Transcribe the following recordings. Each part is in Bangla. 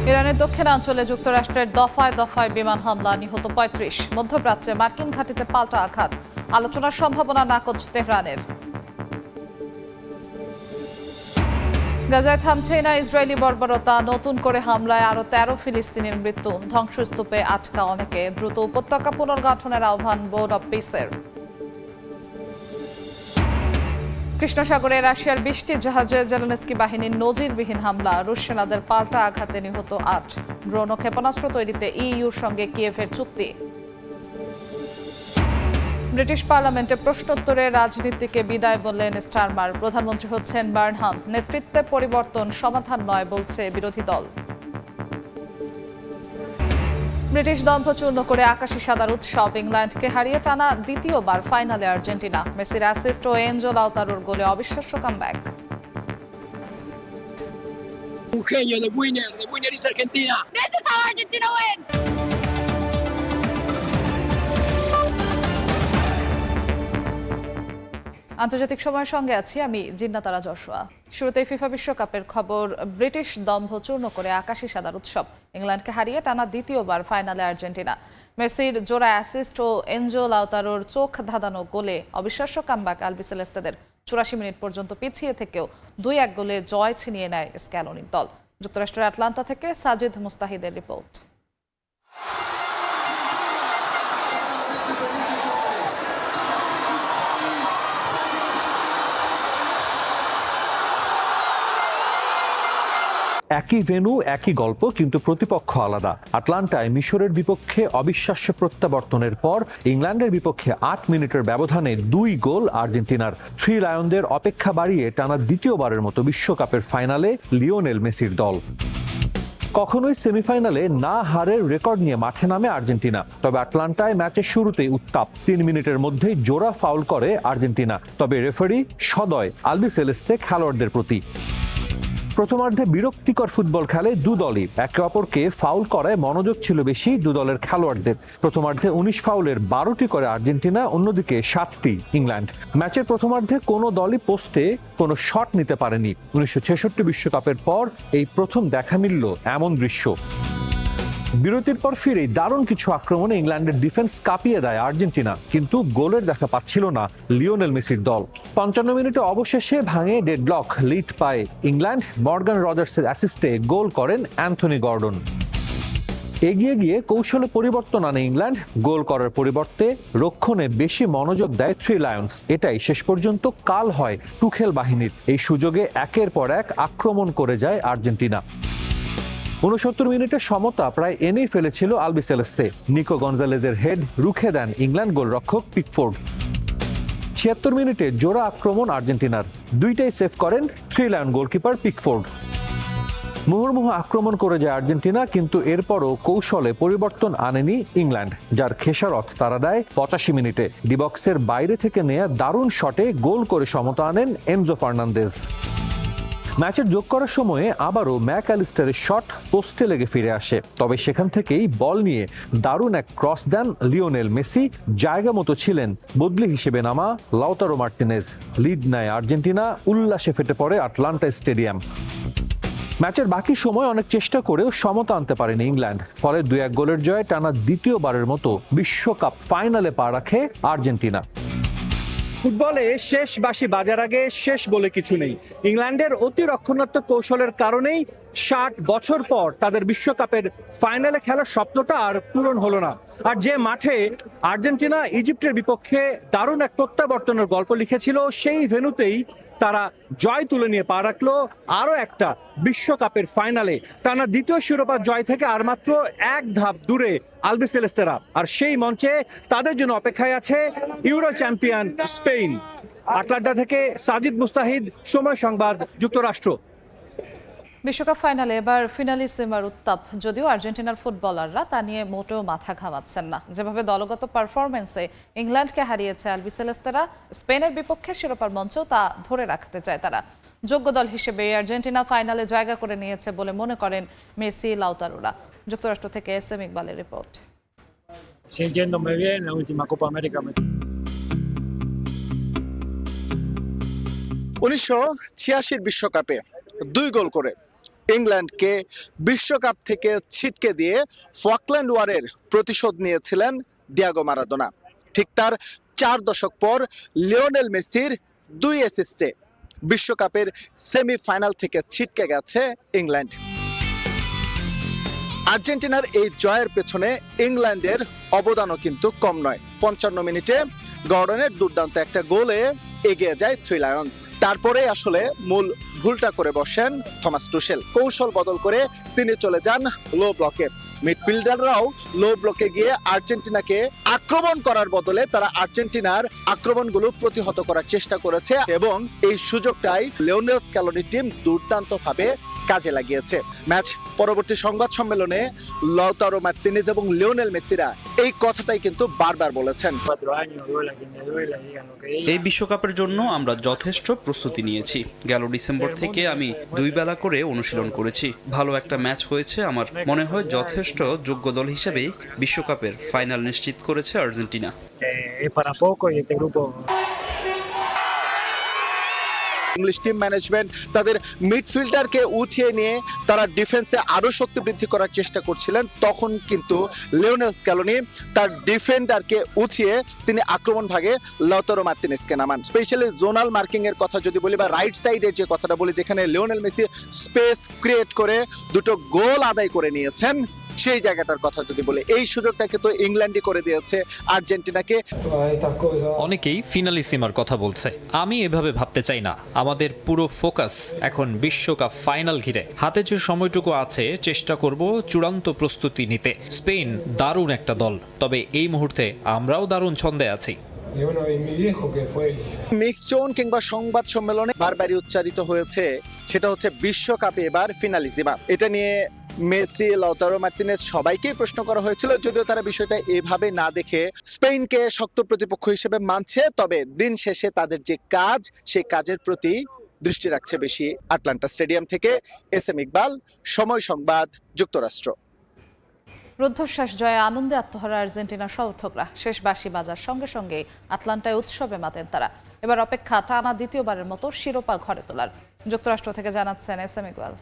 ইরানের দক্ষিণাঞ্চলে যুক্তরাষ্ট্রের দফায় দফায় বিমান হামলা, নিহত ৩৫। মধ্যপ্রাচ্যে মার্কিন ঘাঁটিতে পাল্টা আঘাত, আলোচনার সম্ভাবনা নাকচ তেহরানের। গাজায় থামছেই না ইসরায়েলি বর্বরতা, নতুন করে হামলায় আরও ১৩ ফিলিস্তিনির মৃত্যু, ধ্বংসস্তূপে আটকা অনেকে, দ্রুত উপত্যকা পুনর্গঠনের আহ্বান বোর্ড অব পিসের। কৃষ্ণ সাগরে রাশিয়ার ২০টি জাহাজে জেলেনস্কি বাহিনীর নজিরবিহীন হামলা, রুশ সেনাদের পাল্টা আঘাতে নিহত ৮। ড্রোন ও ক্ষেপণাস্ত্র তৈরিতে ইইউর সঙ্গে কিয়েভের চুক্তি। ব্রিটিশ পার্লামেন্টে প্রশ্নোত্তরে রাজনীতিকে বিদায় বললেন স্টারমার, প্রধানমন্ত্রী হচ্ছেন বার্নহাম, নেতৃত্বে পরিবর্তন সমাধান নয় বলছে বিরোধী দল। ব্রিটিশ দম্ভ চূর্ণ করে আকাশি সাদার উৎসব, ইংল্যান্ডকে হারিয়ে টানা দ্বিতীয়বার ফাইনালে আর্জেন্টিনা, মেসির অ্যাসিস্ট ও এনজো লাউতারোর গোলে অবিশ্বাস্য comeback. Un genio de Winner is Argentina. This is how Argentina wins. আন্তর্জাতিক সময়ের সঙ্গে আছি আমি জিন্নাতারা জশুয়া। শুরুতেই ফিফা বিশ্বকাপের খবর। ব্রিটিশ দম্ভ চূর্ণ করে আকাশি সাদার উৎসব, ইংল্যান্ডকে হারিয়ে টানা দ্বিতীয়বার ফাইনালে আর্জেন্টিনা, মেসির জোড়া অ্যাসিস্ট ও এনজো লাউতারোর চোখ ধাঁধানো গোলে অবিশ্বাস্য কামব্যাক আলবিসেলেস্তেদের। ৮৪ মিনিট পর্যন্ত পিছিয়ে থেকেও ২-১ গোলে জয় ছিনিয়ে নেয় স্ক্যালোনির দল। যুক্তরাষ্ট্রের আটলান্টা থেকে সাজিদ মুস্তাহিদের রিপোর্ট। একই ভেন্যু, একই গল্প, কিন্তু প্রতিপক্ষ আলাদা। আটলান্টায় মিশরের বিপক্ষে অবিশ্বাস্য প্রত্যাবর্তনের পর ইংল্যান্ডের বিপক্ষে ৮ মিনিটের ব্যবধানে ২ গোল আর্জেন্টিনার। থ্রি লায়নদের অপেক্ষা বাড়িয়ে টানা দ্বিতীয়বারের মতো বিশ্বকাপের ফাইনালে লিওনেল মেসির দল। কখনোই সেমিফাইনালে না হারের রেকর্ড নিয়ে মাঠে নামে আর্জেন্টিনা। তবে আটলান্টায় ম্যাচের শুরুতেই উত্তাপ, ৩ মিনিটের মধ্যেই জোড়া ফাউল করে আর্জেন্টিনা। তবে রেফারি সদয় আলবিসেলেস্তে খেলোয়াড়দের প্রতি। প্রথমার্ধে বিরক্তিকর ফুটবল খেলে দু দলই, একে অপরকে ফাউল করায় মনোযোগ ছিল বেশি দু দলের খেলোয়াড়দের। প্রথমার্ধে ১৯ ফাউলের ১২টি করে আর্জেন্টিনা, অন্যদিকে ৭টি ইংল্যান্ড। ম্যাচের প্রথমার্ধে কোনো দলই পোস্টে কোনো শট নিতে পারেনি। ১৯৬৬ বিশ্বকাপের পর এই প্রথম দেখা মিলল এমন দৃশ্য। বিরতির পর ফিরেই দারুণ কিছু আক্রমণে ইংল্যান্ডের ডিফেন্স কাঁপিয়ে দেয় আর্জেন্টিনা, কিন্তু গোলের দেখা পাচ্ছিল না লিওনেল মেসির দল। ৫৫ মিনিটে অবশেষে ভাঙে ডেডলক, লিড পায় ইংল্যান্ড। মর্গান রজার্সের অ্যাসিস্টে গোল করেন অ্যান্থনি গর্ডন। এগিয়ে গিয়ে কৌশলে পরিবর্তন আনে ইংল্যান্ড, গোল করার পরিবর্তে রক্ষণে বেশি মনোযোগ দেয় থ্রি লায়ন্স। এটাই শেষ পর্যন্ত কাল হয় টুখেল বাহিনীর। এই সুযোগে একের পর এক আক্রমণ করে যায় আর্জেন্টিনা। ৬৯ মিনিটে সমতা প্রায় এনেই ফেলেছিল আলবিসেলেস্তে। নিকো গনজালেজের হেড রুখে দেন ইংল্যান্ড গোলরক্ষক পিকফোর্ড। ৭৬ মিনিটে জোড়া আক্রমণ আর্জেন্টিনার, দুইটাই সেভ করেন থ্রি লায়ন গোলকিপার পিকফোর্ড। মুহুর্মুহু আক্রমণ করে যায় আর্জেন্টিনা, কিন্তু এরপরও কৌশলে পরিবর্তন আনেনি ইংল্যান্ড, যার খেসারত তারা দেয় ৮৫ মিনিটে। ডিবক্সের বাইরে থেকে নেয়া দারুণ শটে গোল করে সমতা আনেন এনজো ফার্নান্দেজ। ম্যাচের যোগ করার সময়ে আবারও ম্যাক অ্যালিস্টারের শট পোস্টে লেগে ফিরে আসে। তবে সেখান থেকেই বল নিয়ে দারুণ এক ক্রস দেন লিওনেল মেসি। জায়গা মতো ছিলেন বদলি হিসেবে নামা লাউতারো মার্টিনেজ। লিড নেয় আর্জেন্টিনা, উল্লাসে ফেটে পড়ে আটলান্টা স্টেডিয়াম। ম্যাচের বাকি সময় অনেক চেষ্টা করেও সমতা আনতে পারেনি ইংল্যান্ড, ফলে ২-১ গোলের জয়ে টানা দ্বিতীয়বারের মতো বিশ্বকাপ ফাইনালে পা রাখে আর্জেন্টিনা। ফুটবলে শেষ বাঁশি বাজার আগে শেষ বলে কিছু নেই। ইংল্যান্ডের অতি রক্ষণাত্মক কৌশলের কারণেই ৬০ বছর পর তাদের বিশ্বকাপের ফাইনালে খেলার স্বপ্নটা আর পূরণ হলো না। আর যে মাঠে আর্জেন্টিনা ইজিপ্টের বিপক্ষে দারুণ এক প্রত্যাবর্তনের গল্প লিখেছিল, সেই ভেন্যুতেই তারা জয় তুলে নিয়ে পা রাখলো আরও একটা বিশ্বকাপের ফাইনালে। টানা দ্বিতীয় শিরোপা জয় থেকে আর মাত্র এক ধাপ দূরে আলবিসেলেস্তেরা। আর সেই মঞ্চে তাদের জন্য অপেক্ষায় আছে ইউরো চ্যাম্পিয়ন স্পেন। আটলান্টা থেকে সাজিদ মুস্তাহিদ, সময় সংবাদ, যুক্তরাষ্ট্র। বিশ্বকাপ ফাইনালে এবার ফিনালিসিমার উত্তাপ, যদিও আর্জেন্টিনার ফুটবলাররা তা নিয়ে মোটেও মাথা ঘামাচ্ছেন না। যেভাবে দলগত পারফরমেন্সে ইংল্যান্ডকে হারিয়েছে আলবিসেলেস্তেরা, স্পেনের বিপক্ষে শিরোপার মঞ্চেও তা ধরে রাখতে চায় তারা। যোগ্য দল হিসেবে আর্জেন্টিনা ফাইনালে জায়গা করে নিয়েছে বলে মনে করেন মেসি, লাউতারোরা। যুক্তরাষ্ট্র থেকে এস এম ইকবালের report. Sintiéndome bien, la última Copa América me ১৯৮৬ বিশ্বকাপে ২ গোল করে ইংল্যান্ডকে বিশ্বকাপ থেকে ছিটকে দিয়ে ফকল্যান্ড ওয়ারের প্রতিশোধ নিয়েছিলেন ডিয়েগো মারাদোনা। ঠিক তার 4 দশক পর লিওনেল মেসির 2 অ্যাসিস্টে বিশ্বকাপের সেমিফাইনাল থেকে ছিটকে গেছে ইংল্যান্ড। আর্জেন্টিনার এই জয়ের পেছনে ইংল্যান্ডের অবদানও কিন্তু কম নয়। 55 মিনিটে গর্ডনের দুর্দান্ত একটা গোলে এগিয়ে যায় থ্রি লায়ন্স। তারপরে আসলে মূল ভুলটা করে বসেন থমাস টুশেল। কৌশল বদল করে তিনি চলে যান লো ব্লকে। মিডফিল্ডাররাও লো ব্লকে গিয়ে আর্জেন্টিনাকে আক্রমণ করার বদলে তারা আর্জেন্টিনার আক্রমণগুলো প্রতিহত করার চেষ্টা করেছে এবং এই সুযোগটাই লিওনেল স্ক্যালোনির টিম দুর্দান্তভাবে কাজে লাগিয়েছে। ম্যাচ পরবর্তী সংবাদ সম্মেলনে লাউতারো মার্তিনেজ এবং লিওনেল মেসিরা এই কথাটাই কিন্তু বারবার বলেছেন। 4 años, duela quien me duela, digan lo que digan. এই বিশ্বকাপের জন্য আমরা যথেষ্ট প্রস্তুতি নিয়েছি। গেল ডিসেম্বর থেকে আমি 2 বেলা করে অনুশীলন করেছি। ভালো একটা ম্যাচ হয়েছে। আমার মনে হয় যথেষ্ট যোগ্য দল হিসেবেই বিশ্বকাপের ফাইনাল নিশ্চিত করেছে Argentina. Es para poco y este grupo English team management তাদের মিডফিল্ডারকে উঠিয়ে নিয়ে তারা ডিফেন্সে আরো শক্তি বৃদ্ধি করার চেষ্টা করছিলেন। তখন কিন্তু লিওনেল স্ক্যালোনি তার ডিফেন্ডারকে উঠিয়ে তিনি আক্রমণ ভাগে লাউতারো মার্তিনেজকে নামান। স্পেশালি জোনাল মার্কিং এর কথা যদি বলি বা রাইট সাইডের যে কথাটা বলি, যেখানে লিওনেল মেসি স্পেস ক্রিয়েট করে 2টো গোল আদায় করে নিয়েছেন, সেই জায়গাটার কথা যদি বলি, এই সুযোগটা কিন্তু ইংল্যান্ডই করে দিয়েছে আর্জেন্টিনাকে। অনেকেই ফিনালিসিমার কথা বলছে, আমি এভাবে ভাবতে চাই না। আমাদের পুরো ফোকাস এখন বিশ্বকাপ ফাইনাল ঘিরে। হাতে যে সময়টুকু আছে চেষ্টা করব চূড়ান্ত প্রস্তুতি নিতে। স্পেন দারুণ একটা দল, তবে এই মুহূর্তে আমরাও দারুণ ছন্দে আছি। মিক্সচোন কিংবা সংবাদ সম্মেলনে বারবারই উচ্চারিত হয়েছে, সেটা হচ্ছে বিশ্বকাপে এবার ফিনালিজিমা। এটা নিয়ে মেসি, লাউতারো মার্তিনেজ সবাইকেই প্রশ্ন করা হয়েছিল, যদিও তারা বিষয়টা এভাবে না দেখে স্পেনকে শক্ত প্রতিপক্ষ হিসেবে মানছে। তবে দিন শেষে তাদের যে কাজ, সেই কাজের প্রতি দৃষ্টি রাখছে বেশি। আটলান্টা স্টেডিয়াম থেকে এসএম ইকবাল, সময় সংবাদ, যুক্তরাষ্ট্র। রুদ্ধশ্বাস জয়ে আনন্দে আত্মহারা আর্জেন্টিনার সমর্থকরা। শেষ বাঁশি বাজার সঙ্গে সঙ্গে আটলান্টায় উৎসবে মাতেন তারা। এবার অপেক্ষা টানা দ্বিতীয়বারের মতো শিরোপা ঘরে তোলার। যুক্তরাষ্ট্র থেকে জানাচ্ছেন এসএম ইকবাল।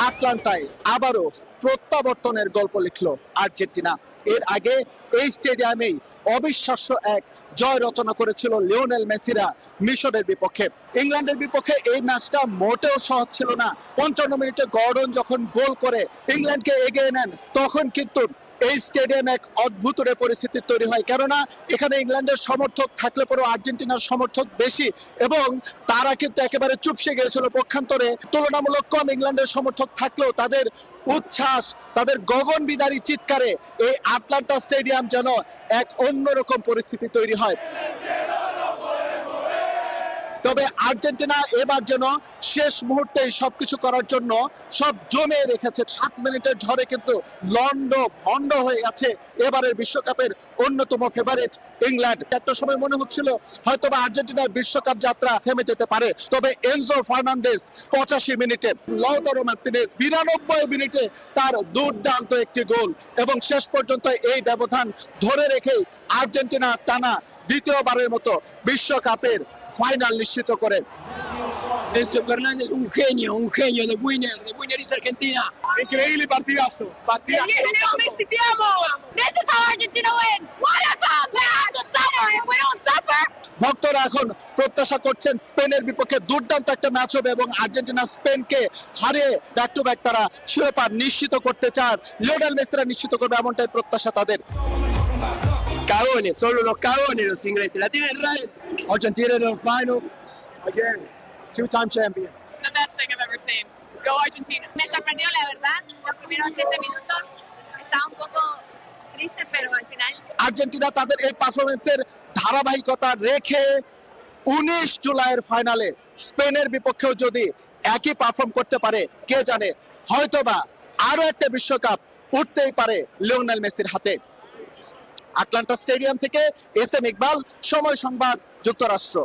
আটলান্টায় আবারও প্রত্যাবর্তনের গল্প লিখলো আর্জেন্টিনা। এর আগে এই স্টেডিয়ামেই অবিশ্বাস্য এক জয় রচনা করেছিল লিওনেল মেসিরা মিশরের বিপক্ষে। ইংল্যান্ডের বিপক্ষে এই ম্যাচটা মোটেও সহজ ছিল না। 55 মিনিটে গর্ডন যখন গোল করে ইংল্যান্ডকে এগিয়ে নেন, তখন কিন্তু এই স্টেডিয়ামে এক অদ্ভুত পরিস্থিতি তৈরি হয়। কেননা এখানে ইংল্যান্ডের সমর্থক থাকলে পরেও আর্জেন্টিনার সমর্থক বেশি এবং তারা কিন্তু একেবারে চুপসে গিয়েছিল। পক্ষান্তরে তুলনামূলক কম ইংল্যান্ডের সমর্থক থাকলেও তাদের উচ্ছ্বাস, তাদের গগন বিদারী চিৎকারে এই আটলান্টা স্টেডিয়াম যেন এক অন্যরকম পরিস্থিতি তৈরি হয়। তবে আর্জেন্টিনা এবার যেন শেষ মুহূর্তে সবকিছু করার জন্য সব জমে রেখেছে। 7 মিনিটের ঝড়ে কিন্তু লন্ড ভন্ড হয়ে গেছে এবারের বিশ্বকাপের অন্যতম ফেভারিট ইংল্যান্ড। একটা সময় মনে হচ্ছিল হয়তোবা আর্জেন্টিনার বিশ্বকাপ যাত্রা থেমে যেতে পারে। তবে এনজো ফার্নান্দেজ 85 মিনিটে, লাউতারো মার্তিনেজ 92 মিনিটে তার দুর্দান্ত একটি গোল এবং শেষ পর্যন্ত এই ব্যবধান ধরে রেখেই আর্জেন্টিনা টানা দ্বিতীয়বারের মতো বিশ্বকাপের ফাইনাল নিশ্চিত করে। Enzo Fernández, un genio de Winner is Argentina. increíble partidazo. Leo Messi, te amo. This is how Argentina wins. What a cup! We have to suffer. If we don't suffer, ভক্তরা এখন প্রত্যাশা করছেন স্পেনের বিপক্ষে দুর্দান্ত একটা ম্যাচ হবে এবং আর্জেন্টিনা স্পেনকে হারিয়ে ব্যাক টু ব্যাক তারা শিরোপা নিশ্চিত করতে চান। লিওনেল মেসিরা নিশ্চিত করবে এমনটাই প্রত্যাশা তাদের। Cagones, solo los cagones los ingleses. La tienen right. Argentina in the final again, 2-time champion. the best thing I've ever seen. Go Argentina. Me sorprendió, la verdad. Los primeros 80 minutos estaba un poco triste, pero al final Argentina তাদের এই পারফরমেন্সের ধারাবাহিকতা রেখে 19 জুলাইয়ের ফাইনালে স্পেনের বিপক্ষেও যদি একই পারফর্ম করতে পারে, কে জানে হয়তোবা আরো একটা বিশ্বকাপ উঠতেই পারে লিওনেল মেসির হাতে। আটলান্টা স্টেডিয়াম থেকে এসএম ইকবাল, সময় সংবাদ, যুক্তরাষ্ট্র।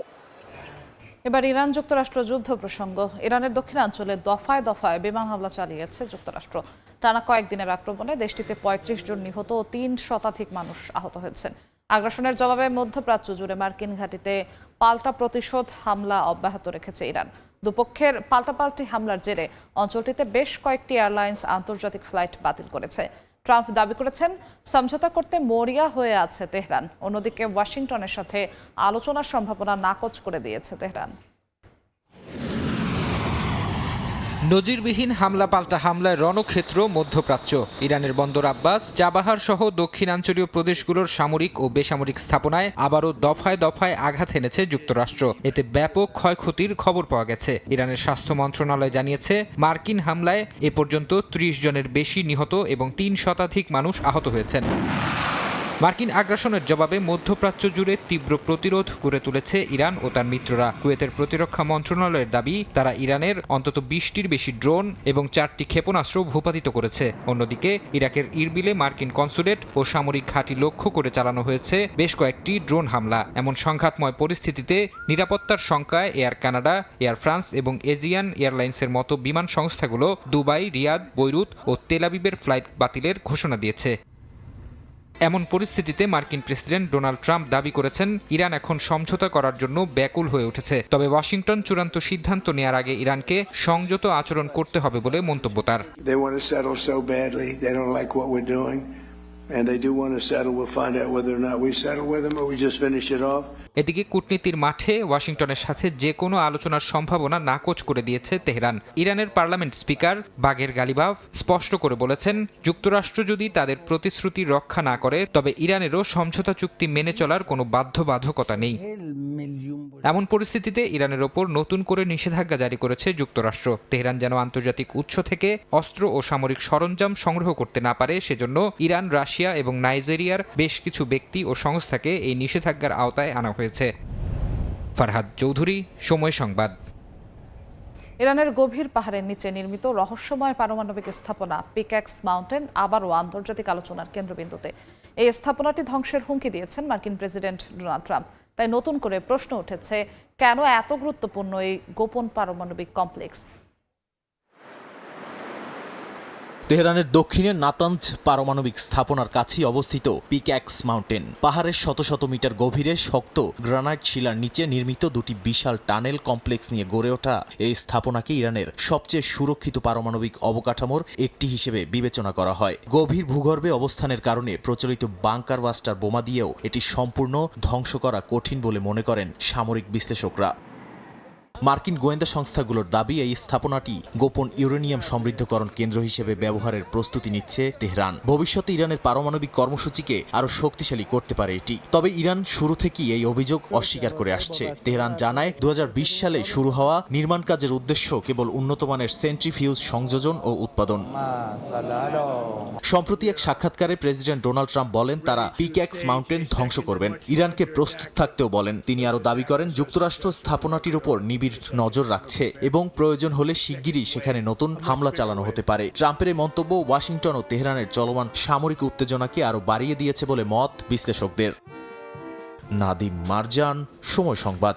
এবার ইরান যুক্তরাষ্ট্র যুদ্ধ প্রসঙ্গ। ইরানের দক্ষিণাঞ্চলে দফায় দফায় বিমান হামলা চালিয়েছে যুক্তরাষ্ট্র। টানা কয়েকদিনের আক্রমণে দেশটিতে 35 জন নিহত ও 3 শতাধিক মানুষ আহত হয়েছেন। আগ্রাসনের জবাবে মধ্যপ্রাচ্য জুড়ে মার্কিন ঘাঁটিতে পাল্টা প্রতিশোধ হামলা অব্যাহত রেখেছে ইরান। দুপক্ষের পাল্টাপাল্টি হামলার জেরে অঞ্চলটিতে বেশ কয়েকটি এয়ারলাইন্স আন্তর্জাতিক ফ্লাইট বাতিল করেছে। ট্রাম্প দাবি করেছেন সমঝোতা করতে মরিয়া হয়ে আছে তেহরান। অন্যদিকে ওয়াশিংটনের সাথে আলোচনার সম্ভাবনা নাকচ করে দিয়েছে তেহরান। নজিরবিহীন হামলা পাল্টা হামলায় রণক্ষেত্র মধ্যপ্রাচ্য। ইরানের বন্দর আব্বাস, চাবাহার সহ দক্ষিণাঞ্চলীয় প্রদেশগুলোর সামরিক ও বেসামরিক স্থাপনায় আবারও দফায় দফায় আঘাত এনেছে যুক্তরাষ্ট্র। এতে ব্যাপক ক্ষয়ক্ষতির খবর পাওয়া গেছে। ইরানের স্বাস্থ্য মন্ত্রণালয় জানিয়েছে, মার্কিন হামলায় এ পর্যন্ত ৩০ জনের বেশি নিহত এবং ৩ শতাধিক মানুষ আহত হয়েছেন। মার্কিন আগ্রাসনের জবাবে মধ্যপ্রাচ্য জুড়ে তীব্র প্রতিরোধ গড়ে তুলেছে ইরান ও তার মিত্ররা। কুয়েতের প্রতিরক্ষা মন্ত্রণালয়ের দাবি, তারা ইরানের অন্তত ২০টির বেশি ড্রোন এবং ৪টি ক্ষেপণাস্ত্র ভূপাতিত করেছে। অন্যদিকে ইরাকের ইরবিলে মার্কিন কনসুলেট ও সামরিক ঘাঁটি লক্ষ্য করে চালানো হয়েছে বেশ কয়েকটি ড্রোন হামলা। এমন সংঘাতময় পরিস্থিতিতে নিরাপত্তার শঙ্কায় এয়ার কানাডা, এয়ার ফ্রান্স এবং এজিয়ান এয়ারলাইন্সের মতো বিমান সংস্থাগুলো দুবাই, রিয়াদ, বৈরুত ও তেল আবিবের ফ্লাইট বাতিলের ঘোষণা দিয়েছে। এমন পরিস্থিতিতে মার্কিন প্রেসিডেন্ট ডোনাল্ড ট্রাম্প দাবি করেছেন, ইরান এখন সমঝোতা করার জন্য ব্যাকুল হয়ে উঠেছে। তবে ওয়াশিংটন চূড়ান্ত সিদ্ধান্ত নেয়ার আগে ইরানকে সংযত আচরণ করতে হবে বলে মন্তব্য তার। এদিকে কূটনীতির মাঠে ওয়াশিংটনের সাথে যে কোনো আলোচনার সম্ভাবনা নাকচ করে দিয়েছে তেহরান। ইরানের পার্লামেন্ট স্পিকার বাগের গালিবাফ স্পষ্ট করে বলেছেন, যুক্তরাষ্ট্র যদি তাদের প্রতিশ্রুতি রক্ষা না করে তবে ইরানেরও সমঝোতা চুক্তি মেনে চলার কোনো বাধ্যবাধকতা নেই। এমন পরিস্থিতিতে ইরানের ওপর নতুন করে নিষেধাজ্ঞা জারি করেছে যুক্তরাষ্ট্র। তেহরান যেন আন্তর্জাতিক উৎস থেকে অস্ত্র ও সামরিক সরঞ্জাম সংগ্রহ করতে না পারে, সেজন্য ইরান, রাশিয়া এবং নাইজেরিয়ার বেশ কিছু ব্যক্তি ও সংস্থাকে এই নিষেধাজ্ঞার আওতায় আনা হয়েছে। ফারহাদ চৌধুরী, সময় সংবাদ। ইরানের গভীর পাহাড়ের নিচে নির্মিত রহস্যময় পারমাণবিক স্থাপনা পিক্যাক্স মাউন্টেন আবারও আন্তর্জাতিক আলোচনার কেন্দ্রবিন্দুতে। এই স্থাপনাটি ধ্বংসের হুমকি দিয়েছেন মার্কিন প্রেসিডেন্ট ডোনাল্ড ট্রাম্প। তাই নতুন করে প্রশ্ন উঠেছে, কেন এত গুরুত্বপূর্ণ এই গোপন পারমাণবিক কমপ্লেক্স? তেহরানের দক্ষিণের নাতাঞ্জ পারমাণবিক স্থাপনার কাছেই অবস্থিত পিক্যাক্স মাউন্টেন। পাহাড়ের শত শত মিটার গভীরে শক্ত গ্রানাইট শিলার নিচে নির্মিত দুটি বিশাল টানেল কমপ্লেক্স নিয়ে গড়ে ওঠা এই স্থাপনাকে ইরানের সবচেয়ে সুরক্ষিত পারমাণবিক অবকাঠামোর একটি হিসেবে বিবেচনা করা হয়। গভীর ভূগর্ভে অবস্থানের কারণে প্রচলিত বাংকার বাস্টার বোমা দিয়েও এটি সম্পূর্ণ ধ্বংস করা কঠিন বলে মনে করেন সামরিক বিশ্লেষকরা। মার্কিন গোয়েন্দা সংস্থাগুলোর দাবি, এই স্থাপনাটি গোপন ইউরেনিয়াম সমৃদ্ধকরণ কেন্দ্র হিসেবে ব্যবহারের প্রস্তুতি নিচ্ছে তেহরান। ভবিষ্যতে ইরানের পারমাণবিক কর্মসূচিকে আরও শক্তিশালী করতে পারে এটি। তবে ইরান শুরু থেকেই এই অভিযোগ অস্বীকার করে আসছে। তেহরান জানায়, ২০২০ সালে শুরু হওয়া নির্মাণ কাজের উদ্দেশ্য কেবল উন্নতমানের সেন্ট্রিফিউজ সংযোজন ও উৎপাদন। সম্প্রতি এক সাক্ষাৎকারে প্রেসিডেন্ট ডোনাল্ড ট্রাম্প বলেন, তারা পিক্যাক্স মাউন্টেন ধ্বংস করবেন। ইরানকে প্রস্তুত থাকতেও বলেন। তিনি আরও দাবি করেন, যুক্তরাষ্ট্র স্থাপনাটির উপর নিবিড় নজর রাখছে এবং প্রয়োজন হলে শিগগিরই সেখানে নতুন হামলা চালানো হতে পারে। ট্রাম্পের এই মন্তব্য ওয়াশিংটন ও তেহরানের চলমান সামরিক উত্তেজনাকে আরও বাড়িয়ে দিয়েছে বলে মত বিশ্লেষকদের। নাদিম মারজান, সময় সংবাদ।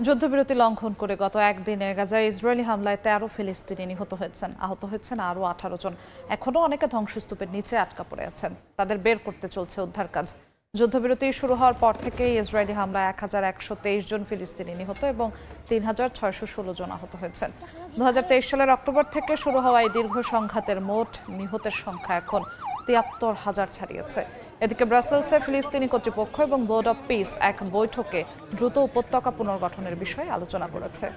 যুদ্ধবিরতি লঙ্ঘন করে গত একদিনে গাজায় ইসরায়েলি হামলায় ১৩ ফিলিস্তিনি নিহত হয়েছেন। আহত হয়েছেন আরও ১৮ জন। এখনও অনেকে ধ্বংসস্তূপের নিচে আটকা পড়ে আছেন। তাদের বের করতে চলছে উদ্ধার কাজ। যুদ্ধবিরতি শুরু হওয়ার পর থেকেই ইসরায়েলি হামলায় ১১২৩ জন ফিলিস্তিনি নিহত এবং ৩৬১৬ জন আহত হয়েছেন। ২০২৩ সালের অক্টোবর থেকে শুরু হওয়া এই দীর্ঘ সংঘাতের মোট নিহতের সংখ্যা এখন ৭৩,০০০ ছাড়িয়েছে। এদিকে ব্রাসেলসে ফিলিস্তিনি কর্তৃপক্ষ এবং বোর্ড অব পিস এক বৈঠকে দ্রুত উপত্যকা পুনর্গঠনের বিষয়ে আলোচনা করেছে।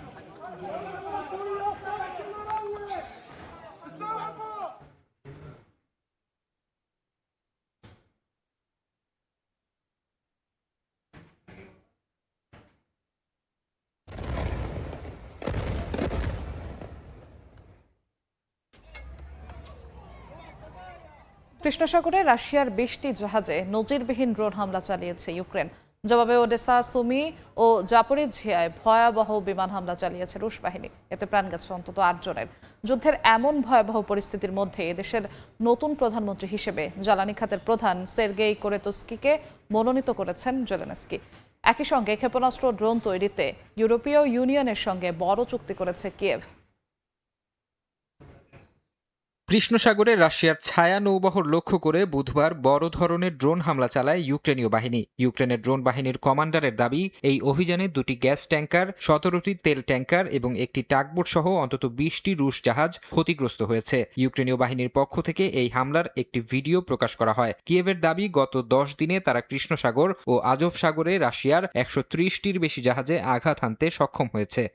কৃষ্ণসাগরে রাশিয়ার ২০টি জাহাজে নজিরবিহীন ড্রোন হামলা চালিয়েছে ইউক্রেন। জবাবে ওডেসা, সুমি ও জাপোরিঝিয়ায় ভয়াবহ বিমান হামলা চালিয়েছে রুশ বাহিনী। এতে প্রাণ গেছে অন্তত ৮ জনের। যুদ্ধের এমন ভয়াবহ পরিস্থিতির মধ্যে এদেশের নতুন প্রধানমন্ত্রী হিসেবে জ্বালানি খাতের প্রধান সের্গেই কোরেতস্কিকে মনোনীত করেছেন জেলেনস্কি। একই সঙ্গে ক্ষেপণাস্ত্র ড্রোন তৈরিতে ইউরোপীয় ইউনিয়নের সঙ্গে বড় চুক্তি করেছে কিয়েভ। কৃষ্ণ সাগরে রাশিয়ার ছায়া নৌবহর লক্ষ্য করে বুধবার বড় ধরনের ড্রোন হামলা চালায় ইউক্রেনীয় বাহিনী। ইউক্রেনের ড্রোন বাহিনীর কমান্ডারের দাবি, এই অভিযানে 2টি গ্যাস ট্যাঙ্কার, 17টি তেল ট্যাঙ্কার এবং একটি টাগবোট সহ অন্তত 20টি রুশ জাহাজ ক্ষতিগ্রস্ত হয়েছে। ইউক্রেনীয় বাহিনীর পক্ষ থেকে এই হামলার একটি ভিডিও প্রকাশ করা হয়। কিয়েভের দাবি, গত 10 দিনে তারা কৃষ্ণ সাগর ও আজভ সাগরে রাশিয়ার 130টির বেশি জাহাজে আঘাত হানতে সক্ষম হয়েছে।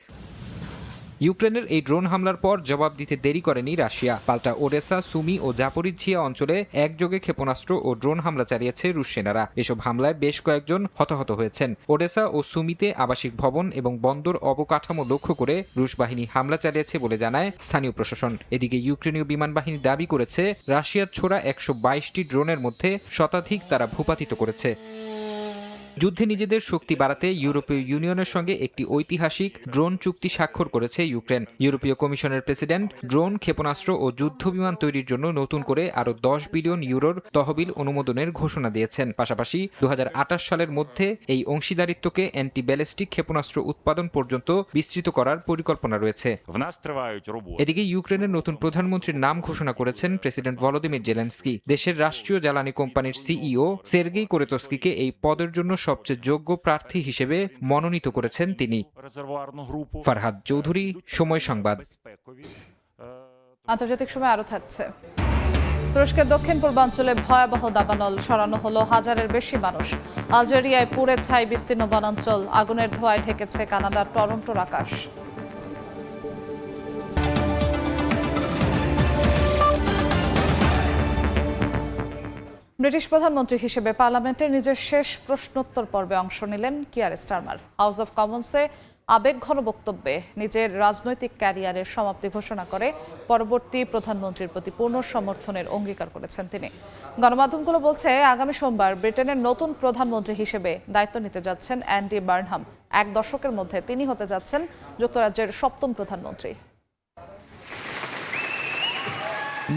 ইউক্রেনের এই ড্রোন হামলার পর জবাব দিতে দেরি করেনি রাশিয়া। পাল্টা ওডেসা, সুমি ও জাপোরিঝিয়া অঞ্চলে একযোগে ক্ষেপণাস্ত্র ও ড্রোন হামলা চালিয়েছে রুশ সেনারা। এসব হামলায় বেশ কয়েকজন হতাহত হয়েছেন। ওডেসা ও সুমিতে আবাসিক ভবন এবং বন্দর অবকাঠামো লক্ষ্য করে রুশ বাহিনী হামলা চালিয়েছে বলে জানায় স্থানীয় প্রশাসন। এদিকে ইউক্রেনীয় বিমান বাহিনী দাবি করেছে, রাশিয়ার ছোড়া 122টি ড্রোনের মধ্যে শতাধিক তারা ভূপাতিত করেছে। যুদ্ধে নিজেদের শক্তি বাড়াতে ইউরোপীয় ইউনিয়নের সঙ্গে একটি ঐতিহাসিক ড্রোন চুক্তি স্বাক্ষর করেছে ইউক্রেন। ইউরোপীয় কমিশনের প্রেসিডেন্ট ড্রোন, ক্ষেপণাস্ত্র ও যুদ্ধ বিমান তৈরির জন্য নতুন করে আরও 10 বিলিয়ন ইউরোর তহবিল অনুমোদনের ঘোষণা দিয়েছেন। পাশাপাশি 2028 সালের মধ্যে এই অংশীদারিত্বকে অ্যান্টি ব্যালিস্টিক ক্ষেপণাস্ত্র উৎপাদন পর্যন্ত বিস্তৃত করার পরিকল্পনা রয়েছে। এদিকে ইউক্রেনের নতুন প্রধানমন্ত্রীর নাম ঘোষণা করেছেন প্রেসিডেন্ট ভলোদিমির জেলেনস্কি। দেশের রাষ্ট্রীয় জ্বালানি কোম্পানির সিইও সের্গেই কোরেতস্কিকে এই পদের জন্য সবচেয়ে যোগ্য প্রার্থী হিসেবে মনোনীত করেছেন তিনি। ফারহাদ চৌধুরী, সময় সংবাদ। আন্তর্জাতিক সময় আরো থাকছে। তুরস্কের দক্ষিণ পূর্বাঞ্চলে ভয়াবহ দাবানল, সরানো হলো হাজারের বেশি মানুষ। আলজেরিয়ায় পুড়ে ছাই বিস্তীর্ণ বনাঞ্চল, আগুনের ধোঁয়ায় ঢেকেছে কানাডার টরন্টোর আকাশ। ব্রিটিশ প্রধানমন্ত্রী হিসেবে পার্লামেন্টের নিজের শেষ প্রশ্নোত্তর পর্বে অংশ নিলেন কিয়ার স্টারমার। হাউস অব কমন্সে আবেগঘন বক্তব্যে নিজের রাজনৈতিক ক্যারিয়ারের সমাপ্তি ঘোষণা করে পরবর্তী প্রধানমন্ত্রীর প্রতি পূর্ণ সমর্থনের অঙ্গীকার করেছেন তিনি। গণমাধ্যমগুলো বলছে, আগামী সোমবার ব্রিটেনের নতুন প্রধানমন্ত্রী হিসেবে দায়িত্ব নিতে যাচ্ছেন অ্যান্ডি বার্নহাম। 1 দশকের মধ্যে তিনি হতে যাচ্ছেন যুক্তরাজ্যের 7ম প্রধানমন্ত্রী।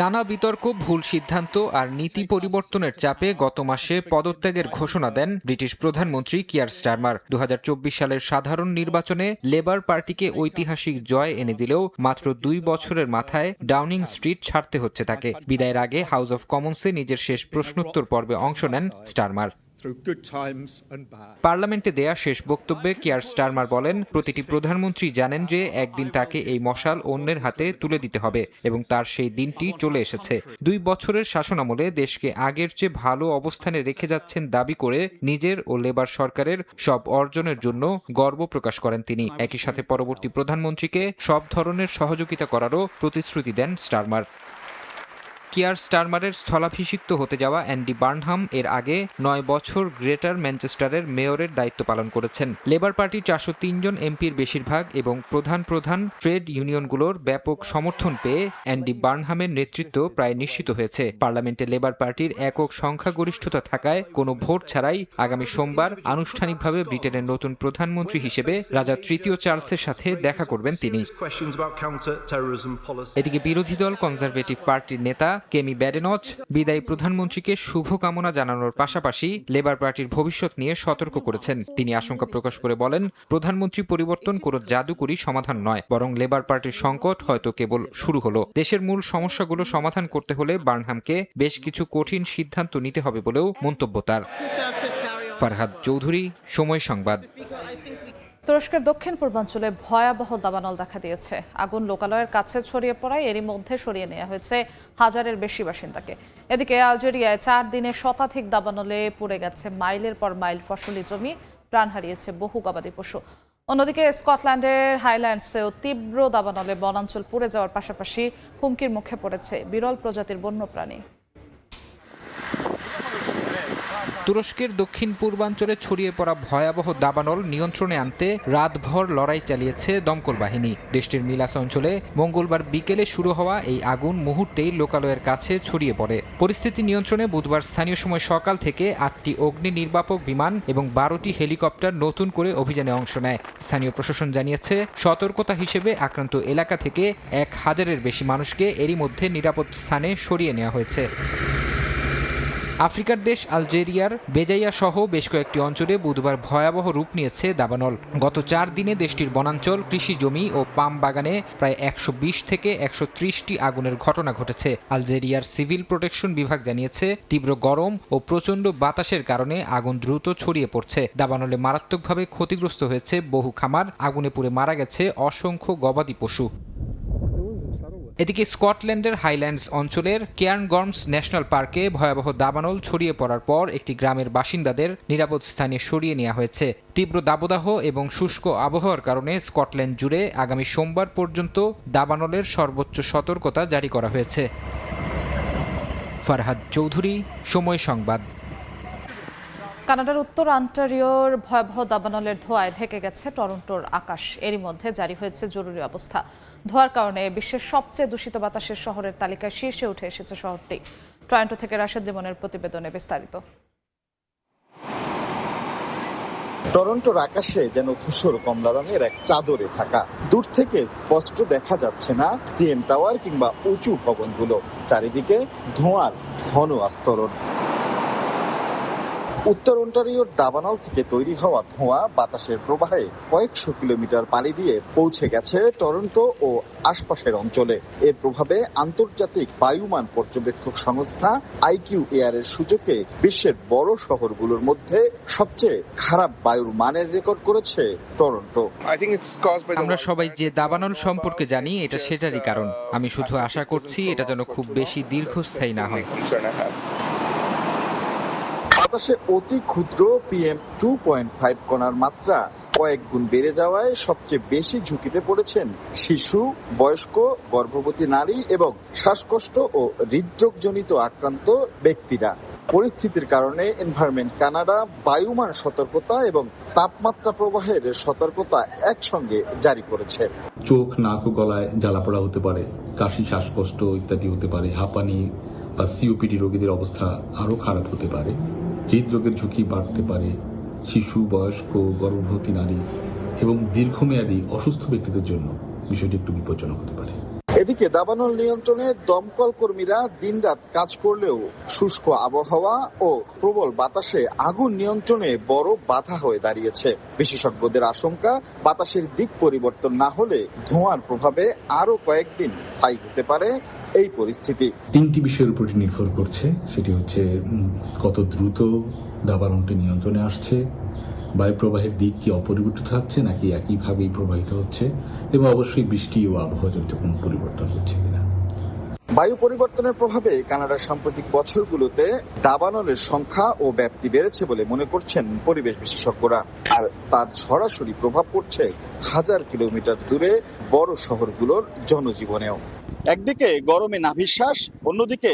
নানা বিতর্ক, ভুল সিদ্ধান্ত আর নীতি পরিবর্তনের চাপে গত মাসে পদত্যাগের ঘোষণা দেন ব্রিটিশ প্রধানমন্ত্রী কিয়ার স্টারমার। 2024 সালের সাধারণ নির্বাচনে লেবার পার্টিকে ঐতিহাসিক জয় এনে দিলেও মাত্র 2 বছরের মাথায় ডাউনিং স্ট্রিট ছাড়তে হচ্ছে তাকে। বিদায়ের আগে হাউস অব কমন্সে নিজের শেষ প্রশ্নোত্তর পর্বে অংশ নেন স্টারমার। পার্লামেন্টে দেয়া শেষ বক্তব্যে কিয়ার স্টারমার বলেন, প্রতিটি প্রধানমন্ত্রী জানেন যে একদিন তাকে এই মশাল অন্যের হাতে তুলে দিতে হবে এবং তার সেই দিনটি চলে এসেছে। 2 বছরের শাসনামলে দেশকে আগের চেয়ে ভালো অবস্থানে রেখে যাচ্ছেন দাবি করে নিজের ও লেবার সরকারের সব অর্জনের জন্য গর্ব প্রকাশ করেন তিনি। একই সাথে পরবর্তী প্রধানমন্ত্রীকে সব ধরনের সহযোগিতা করারও প্রতিশ্রুতি দেন স্টারমার। কিয়ার স্টারমারের স্থলাভিষিক্ত হতে যাওয়া অ্যান্ডি বার্নহাম এর আগে 9 বছর গ্রেটার ম্যানচেস্টারের মেয়রের দায়িত্ব পালন করেছেন। লেবার পার্টির 403 জন এমপির বেশিরভাগ এবং প্রধান ট্রেড ইউনিয়নগুলোর ব্যাপক সমর্থন পেয়ে অ্যান্ডি বার্নহামের নেতৃত্ব প্রায় নিশ্চিত হয়েছে। পার্লামেন্টে লেবার পার্টির একক সংখ্যাগরিষ্ঠতা থাকায় কোনো ভোট ছাড়াই আগামী সোমবার আনুষ্ঠানিকভাবে ব্রিটেনের নতুন প্রধানমন্ত্রী হিসেবে রাজা 3য় চার্লসের সাথে দেখা করবেন তিনি। এদিকে বিরোধী দল কনজারভেটিভ পার্টির নেতা কেমি ব্যাডেনচ বিদায়ী প্রধানমন্ত্রীকে শুভকামনা জানানোর পাশাপাশি লেবার পার্টির ভবিষ্যৎ নিয়ে সতর্ক করেছেন। তিনি আশঙ্কা প্রকাশ করে বলেন, প্রধানমন্ত্রী পরিবর্তন কোনো জাদুকরী সমাধান নয়, বরং লেবার পার্টির সংকট হয়তো কেবল শুরু হলো। দেশের মূল সমস্যাগুলো সমাধান করতে হলে বার্নহামকে বেশ কিছু কঠিন সিদ্ধান্ত নিতে হবে বলেও মন্তব্য তার। ফারহাদ চৌধুরী, সময় সংবাদ। তুরস্কের দক্ষিণ পূর্বাঞ্চলে ভয়াবহ দাবানল দেখা দিয়েছে। আগুন লোকালয়ের কাছে ছড়িয়ে পড়ায় এরই মধ্যে সরিয়ে নেওয়া হয়েছে হাজারের বেশি বাসিন্দাকে। এদিকে আলজেরিয়ায় 4 দিনে শতাধিক দাবানলে পুড়ে গেছে মাইলের পর মাইল ফসলি জমি, প্রাণ হারিয়েছে বহু গবাদি পশু। অন্যদিকে স্কটল্যান্ডের হাইল্যান্ডসেও তীব্র দাবানলে বনাঞ্চল পুড়ে যাওয়ার পাশাপাশি হুমকির মুখে পড়েছে বিরল প্রজাতির বন্যপ্রাণী। তুরস্কের দক্ষিণ পূর্বাঞ্চলে ছড়িয়ে পড়া ভয়াবহ দাবানল নিয়ন্ত্রণে আনতে রাতভর লড়াই চালিয়েছে দমকল বাহিনী। দেশটির মিলাস অঞ্চলে মঙ্গলবার বিকেলে শুরু হওয়া এই আগুন মুহূর্তেই লোকালয়ের কাছে ছড়িয়ে পড়ে। পরিস্থিতি নিয়ন্ত্রণে বুধবার স্থানীয় সময় সকাল থেকে 8টি অগ্নি নির্বাপক বিমান এবং 12টি হেলিকপ্টার নতুন করে অভিযানে অংশ নেয়। স্থানীয় প্রশাসন জানিয়েছে, সতর্কতা হিসেবে আক্রান্ত এলাকা থেকে 1000-এর বেশি মানুষকে এরই মধ্যে নিরাপদ স্থানে সরিয়ে নেওয়া হয়েছে। আফ্রিকার দেশ আলজেরিয়ার বেজাইয়া সহ বেশ কয়েকটি অঞ্চলে বুধবার ভয়াবহ রূপ নিয়েছে দাবানল। গত 4 দিনে দেশটির বনাঞ্চল, কৃষি জমি ও পাম বাগানে প্রায় 120 থেকে 130টি আগুনের ঘটনা ঘটেছে। আলজেরিয়ার সিভিল প্রোটেকশন বিভাগ জানিয়েছে, তীব্র গরম ও প্রচণ্ড বাতাসের কারণে আগুন দ্রুত ছড়িয়ে পড়ছে। দাবানলে মারাত্মকভাবে ক্ষতিগ্রস্ত হয়েছে বহু খামার, আগুনে পুড়ে মারা গেছে অসংখ্য গবাদি পশু। এদিকে স্কটল্যান্ডের হাইল্যান্ডস অঞ্চলের কেয়ার্নগর্মস ন্যাশনাল পার্কে ভয়াবহ দাবানল ছড়িয়ে পড়ার পর একটি গ্রামের বাসিন্দাদের নিরাপদ স্থানে সরিয়ে নেওয়া হয়েছে। তীব্র দাবদাহ এবং শুষ্ক আবহাওয়ার কারণে স্কটল্যান্ড জুড়ে আগামী সোমবার পর্যন্ত দাবানলের সর্বোচ্চ সতর্কতা জারি করা হয়েছে। ফারহাদ চৌধুরী, সময় সংবাদ। কানাডার উত্তর অন্টারিওর ভয়াবহ দাবানলের ধোঁয়ায় ঢেকে গেছে টরন্টোর আকাশ। এরই মধ্যে জারি হয়েছে জরুরি অবস্থা। ধোঁয়ার কারণে বিশ্বের সবচেয়ে দূষিত বাতাসের শহরের তালিকায় শীর্ষে উঠে এসেছে শহরটি। টরন্টো থেকে রাশেদ লিমনের প্রতিবেদনে বিস্তারিত। টরন্টোর আকাশে যেন ধূসর কমলা রঙের এক চাদরে ঢাকা। দূর থেকে স্পষ্ট দেখা যাচ্ছে না সিএম টাওয়ার কিংবা উঁচু ভবনগুলো। চারিদিকে ধোঁয়ার ঘন আস্তরণ। উত্তর অন্টারিওর দাবানল থেকে তৈরি হওয়া ধোঁয়া বাতাসের প্রবাহে কয়েকশো কিলোমিটার পাড়ি দিয়ে পৌঁছে গেছে টরন্টো ও আশপাশের অঞ্চলে। এর প্রভাবে আন্তর্জাতিক বায়ুমান পর্যবেক্ষক সংস্থা আইকিউ এয়ারের সূচকে বিশ্বের বড় শহরগুলোর মধ্যে সবচেয়ে খারাপ বায়ুর মানের রেকর্ড করেছে টরন্টো। আমরা সবাই যে দাবানল সম্পর্কে জানি, এটা সেটারই কারণ। আমি শুধু আশা করছি এটা যেন খুব বেশি দীর্ঘস্থায়ী না হয়। বাতাসে অতি ক্ষুদ্র PM 2.5 কণার মাত্রা কয়েক গুণ বেড়ে যাওয়ায় সবচেয়ে বেশি ঝুঁকিতে পড়েছেন শিশু, বয়স্ক, গর্ভবতী নারী এবং শ্বাসকষ্ট ও হৃদরোগজনিত আক্রান্ত ব্যক্তিরা। পরিস্থিতির কারণে এনভায়রনমেন্ট কানাডা বায়ুমান সতর্কতা এবং তাপমাত্রা প্রবাহের সতর্কতা একসঙ্গে জারি করেছে। চোখ, নাক ও গলায় জ্বালাপোড়া হতে পারে, কাশি, শ্বাসকষ্ট ইত্যাদি হতে পারে। হাঁপানি বা COPD রোগীদের অবস্থা আরও খারাপ হতে পারে। হৃদরোগের ঝুঁকি বাড়তে পারে শিশু, বয়স্ক, গর্ভবতী নারী এবং দীর্ঘমেয়াদী অসুস্থ ব্যক্তিদের জন্য বিষয়টি একটু বিপজ্জনক হতে পারে। এদিকে দাবানল নিয়ন্ত্রণে দমকল কর্মীরা দিনরাত কাজ করলেও শুষ্ক আবহাওয়া ও প্রবল বাতাসে আগুন নিয়ন্ত্রণে বড় বাধা হয়ে দাঁড়িয়েছে। বিশেষজ্ঞদের আশঙ্কা, বাতাসের দিক পরিবর্তন না হলে ধোঁয়ার প্রভাবে আরো কয়েকদিন স্থায়ী হতে পারে এই পরিস্থিতি। 3টি বিষয়ের উপর নির্ভর করছে। সেটি হচ্ছে কত দ্রুত দাবানলটি নিয়ন্ত্রণে আসছে, বায়ু প্রবাহের দিক কি অপরিবর্তিত থাকছে নাকি একইভাবেই প্রবাহিত হচ্ছে, এবং অবশ্যই বৃষ্টি ও আবহাওয়াজনিত কোনো পরিবর্তন হচ্ছে কিনা। বায়ু পরিবর্তনের প্রভাবে কানাডার সাম্প্রতিক বছরগুলোতে দাবানলের সংখ্যা ও ব্যাপ্তি বেড়েছে বলে মনে করছেন পরিবেশ বিশেষজ্ঞরা। আর তার সরাসরি প্রভাব পড়ছে হাজার কিলোমিটার দূরে বড় শহরগুলোর জনজীবনেও। একদিকে গরমে নাভিশ্বাস, অন্যদিকে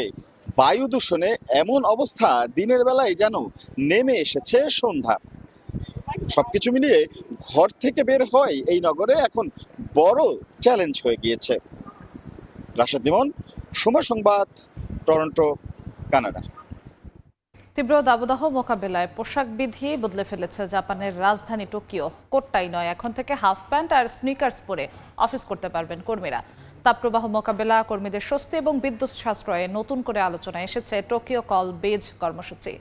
বায়ু দূষণে এমন অবস্থা, দিনের বেলায় যেন নেমে এসেছে সন্ধ্যা। সবকিছু মিলিয়ে ঘর থেকে বের হয় এই নগরে এখন বড় চ্যালেঞ্জ হয়ে গিয়েছে। রাশেদ লিমন, সময় সংবাদ, টরন্টো, কানাডা। তীব্র দাবদাহ মোকাবেলায় পোশাক বিধি বদলে ফেলেছে জাপানের রাজধানী টোকিও। কোটটাই নয়, এখন থেকে হাফ প্যান্ট আর স্নিকার্স পরে অফিস করতে পারবেন কর্মীরা। তাপপ্রবাহ মোকাবেলা, কর্মীদের স্বস্তি এবং বিদ্যুৎ সাশ্রয়ে নতুন করে আলোচনায় এসেছে টোকিও কল বেজ কর্মসূচি।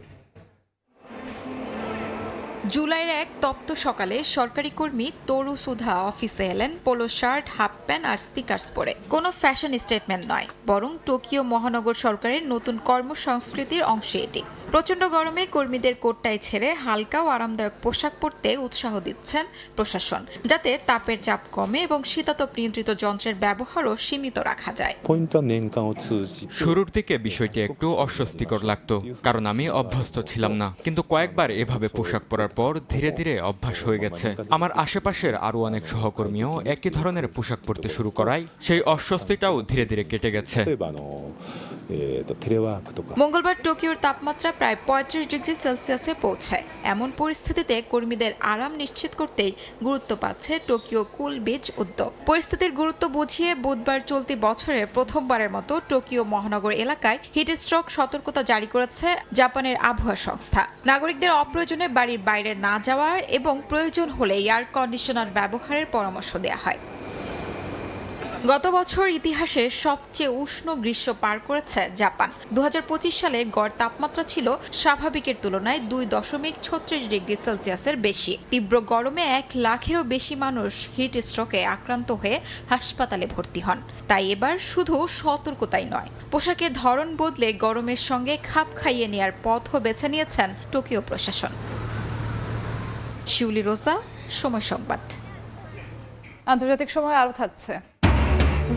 জুলাইয়ের এক তপ্ত সকালে সরকারি কর্মী তরু সুধা অফিসে এলেন পোলো শার্ট, হাফ প্যান্ট আর স্নিকার্স পরে। কোনো ফ্যাশন স্টেটমেন্ট নয়, বরং টোকিও মহানগর সরকারের নতুন কর্মসংস্কৃতির অংশ এটি। প্রচণ্ড গরমে কর্মীদের কোটটাই ছেড়ে হালকা ও আরামদায়ক পোশাক পরতে উৎসাহ দিচ্ছেন প্রশাসন, যাতে তাপের চাপ কমে এবং শীতাতপ নিয়ন্ত্রিত যন্ত্রের ব্যবহারও সীমিত রাখা যায়। শুরুর দিকে বিষয়টি একটু অস্বস্তিকর লাগতো, কারণ আমি অভ্যস্ত ছিলাম না, কিন্তু কয়েকবার এভাবে পোশাক পরার পর ধীরে ধীরে অভ্যাস হয়ে গেছে। আমার আশেপাশের আরো অনেক সহকর্মীও একই ধরনের পোশাক পরতে শুরু করায় সেই অস্বস্তিটাও ধীরে ধীরে কেটে গেছে। মঙ্গলবার টোকিওর তাপমাত্রা প্রায় 35 ডিগ্রি সেলসিয়াসে পৌঁছায়। এমন পরিস্থিতিতে কর্মীদের আরাম নিশ্চিত করতেই গুরুত্ব পাচ্ছে টোকিও কুল বিচ উদ্যোগ। পরিস্থিতির গুরুত্ব বুঝিয়ে বুধবার চলতি বছরে প্রথমবারের মতো টোকিও মহানগর এলাকায় হিট স্ট্রোক সতর্কতা জারি করেছে জাপানের আবহাওয়া সংস্থা। নাগরিকদের অপ্রয়োজনে বাড়ির বাইরে না যাওয়ার এবং প্রয়োজন হলে এয়ার কন্ডিশনার ব্যবহারের পরামর্শ দেওয়া হয়। গত বছর ইতিহাসে সবচেয়ে উষ্ণ গ্রীষ্ম পার করেছে জাপান। 2025 সালে গড় তাপমাত্রা ছিল স্বাভাবিকের তুলনায় 2.36 ডিগ্রি সেলসিয়াসের বেশি। তীব্র গরমে 1 লাখেরও বেশি মানুষ হিট স্ট্রোকে আক্রান্ত হয়ে হাসপাতালে ভর্তি হন। তাই এবার শুধু সতর্কতাই নয়, পোশাকের ধরন বদলে গরমের সঙ্গে খাপ খাইয়ে নেয়ার পথও বেছে নিয়েছেন টোকিও প্রশাসন। শিউলি রোজা, সময় সংবাদ। আন্তর্জাতিক সময় আরও থাকছে।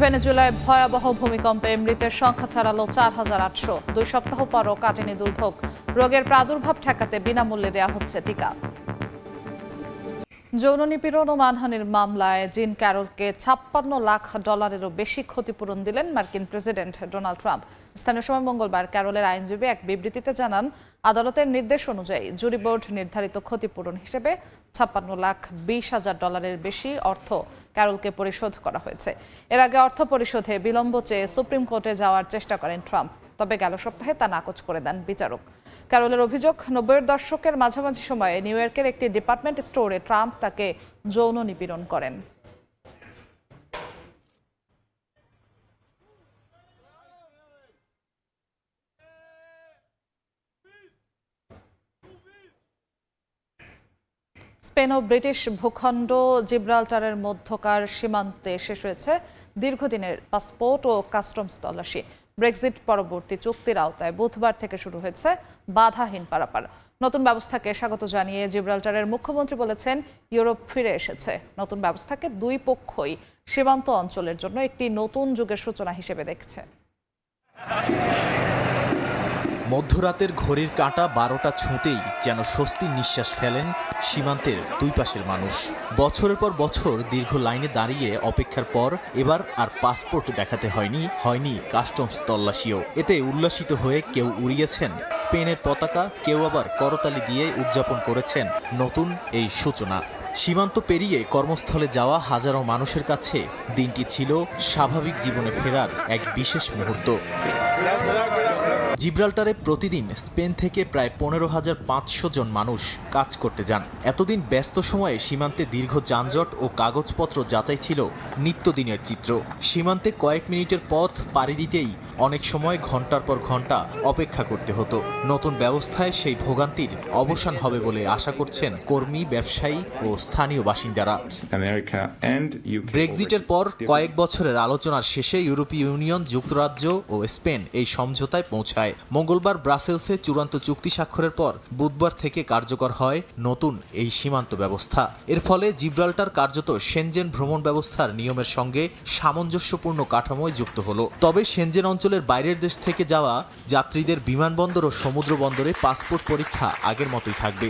ভেনেজুয়েলায় ভয়াবহ ভূমিকম্পে মৃতের সংখ্যা ছাড়ালো 4,800। 2 সপ্তাহ পরও কাটেনি দুর্ভোগ। রোগের প্রাদুর্ভাব ঠেকাতে বিনামূল্যে দেয়া হচ্ছে টিকা। যৌন নিপীড়ন ও মানহানির মামলায় জিন ক্যারলকে $56 লাখ বেশি ক্ষতিপূরণ দিলেন মার্কিন প্রেসিডেন্ট ডোনাল্ড ট্রাম্প। স্থানীয় সময় মঙ্গলবার ক্যারলের আইনজীবী এক বিবৃতিতে জানান, আদালতের নির্দেশ অনুযায়ী জুরি বোর্ড নির্ধারিত ক্ষতিপূরণ হিসেবে $56,20,000 বেশি অর্থ ক্যারলকে পরিশোধ করা হয়েছে। এর আগে অর্থ পরিশোধে বিলম্ব চেয়ে সুপ্রিম কোর্টে যাওয়ার চেষ্টা করেন ট্রাম্প, তবে গেল সপ্তাহে তা নাকচ করে দেন বিচারক। ক্যারলের অভিযোগ, 90-এর দশকের মাঝামাঝি সময়ে নিউ ইয়র্কের একটি ডিপার্টমেন্ট স্টোরে ট্রাম্প তাকে যৌন নিপীড়ন করেন। স্পেন ও ব্রিটিশ ভূখণ্ড জিব্রাল্টারের মধ্যকার সীমান্তে শেষ হয়েছে দীর্ঘদিনের পাসপোর্ট ও কাস্টমস তল্লাশি। ব্রেক্সিট পরবর্তী চুক্তির আওতায় বুধবার থেকে শুরু হয়েছে বাধাহীন পারাপার। নতুন ব্যবস্থাকে স্বাগত জানিয়ে জিব্রাল্টারের মুখ্যমন্ত্রী বলেছেন, ইউরোপ ফিরে এসেছে। নতুন ব্যবস্থাকে দুই পক্ষই সীমান্ত অঞ্চলের জন্য একটি নতুন যুগের সূচনা হিসেবে দেখছে। মধ্যরাতের ঘড়ির কাঁটা 12টা ছুঁতেই যেন স্বস্তির নিঃশ্বাস ফেলেন সীমান্তের দুই পাশের মানুষ। বছরের পর বছর দীর্ঘ লাইনে দাঁড়িয়ে অপেক্ষার পর এবার আর পাসপোর্ট দেখাতে হয়নি কাস্টমস তল্লাশিও। এতে উল্লাসিত হয়ে কেউ উড়িয়েছেন স্পেনের পতাকা, কেউ আবার করতালি দিয়ে উদযাপন করেছেন নতুন এই সূচনা। সীমান্ত পেরিয়ে কর্মস্থলে যাওয়া হাজারো মানুষের কাছে দিনটি ছিল স্বাভাবিক জীবনে ফেরার এক বিশেষ মুহূর্ত। জিব্রাল্টারে প্রতিদিন স্পেন থেকে প্রায় 15,500 জন মানুষ কাজ করতে যান। এতদিন ব্যস্ত সময়ে সীমান্তে দীর্ঘ যানজট ও কাগজপত্র যাচাই ছিল নিত্যদিনের চিত্র। সীমান্তে কয়েক মিনিটের পথ পাড়ি দিতেই অনেক সময় ঘন্টার পর ঘন্টা অপেক্ষা করতে হতো। নতুন ব্যবস্থায় সেই ভোগান্তির অবসান হবে বলে আশা করছেন কর্মী, ব্যবসায়ী ও স্থানীয় বাসিন্দারা। ব্রেক্সিটের পর কয়েক বছরের আলোচনার শেষে ইউরোপীয় ইউনিয়ন, যুক্তরাজ্য ও স্পেন এই সমঝোতায় পৌঁছায়। মঙ্গলবার ব্রাসেলসে চূড়ান্ত চুক্তি স্বাক্ষরের পর বুধবার থেকে কার্যকর হয় নতুন এই সীমান্ত ব্যবস্থা। এর ফলে জিব্রাল্টার কার্যত সেনজেন ভ্রমণ ব্যবস্থার নিয়মের সঙ্গে সামঞ্জস্যপূর্ণ কাঠামোয় যুক্ত হলো। তবে সেনজেন অঞ্চলের বাইরের দেশ থেকে যাওয়া যাত্রীদের বিমানবন্দর ও সমুদ্র বন্দরে পাসপোর্ট পরীক্ষা আগের মতোই থাকবে।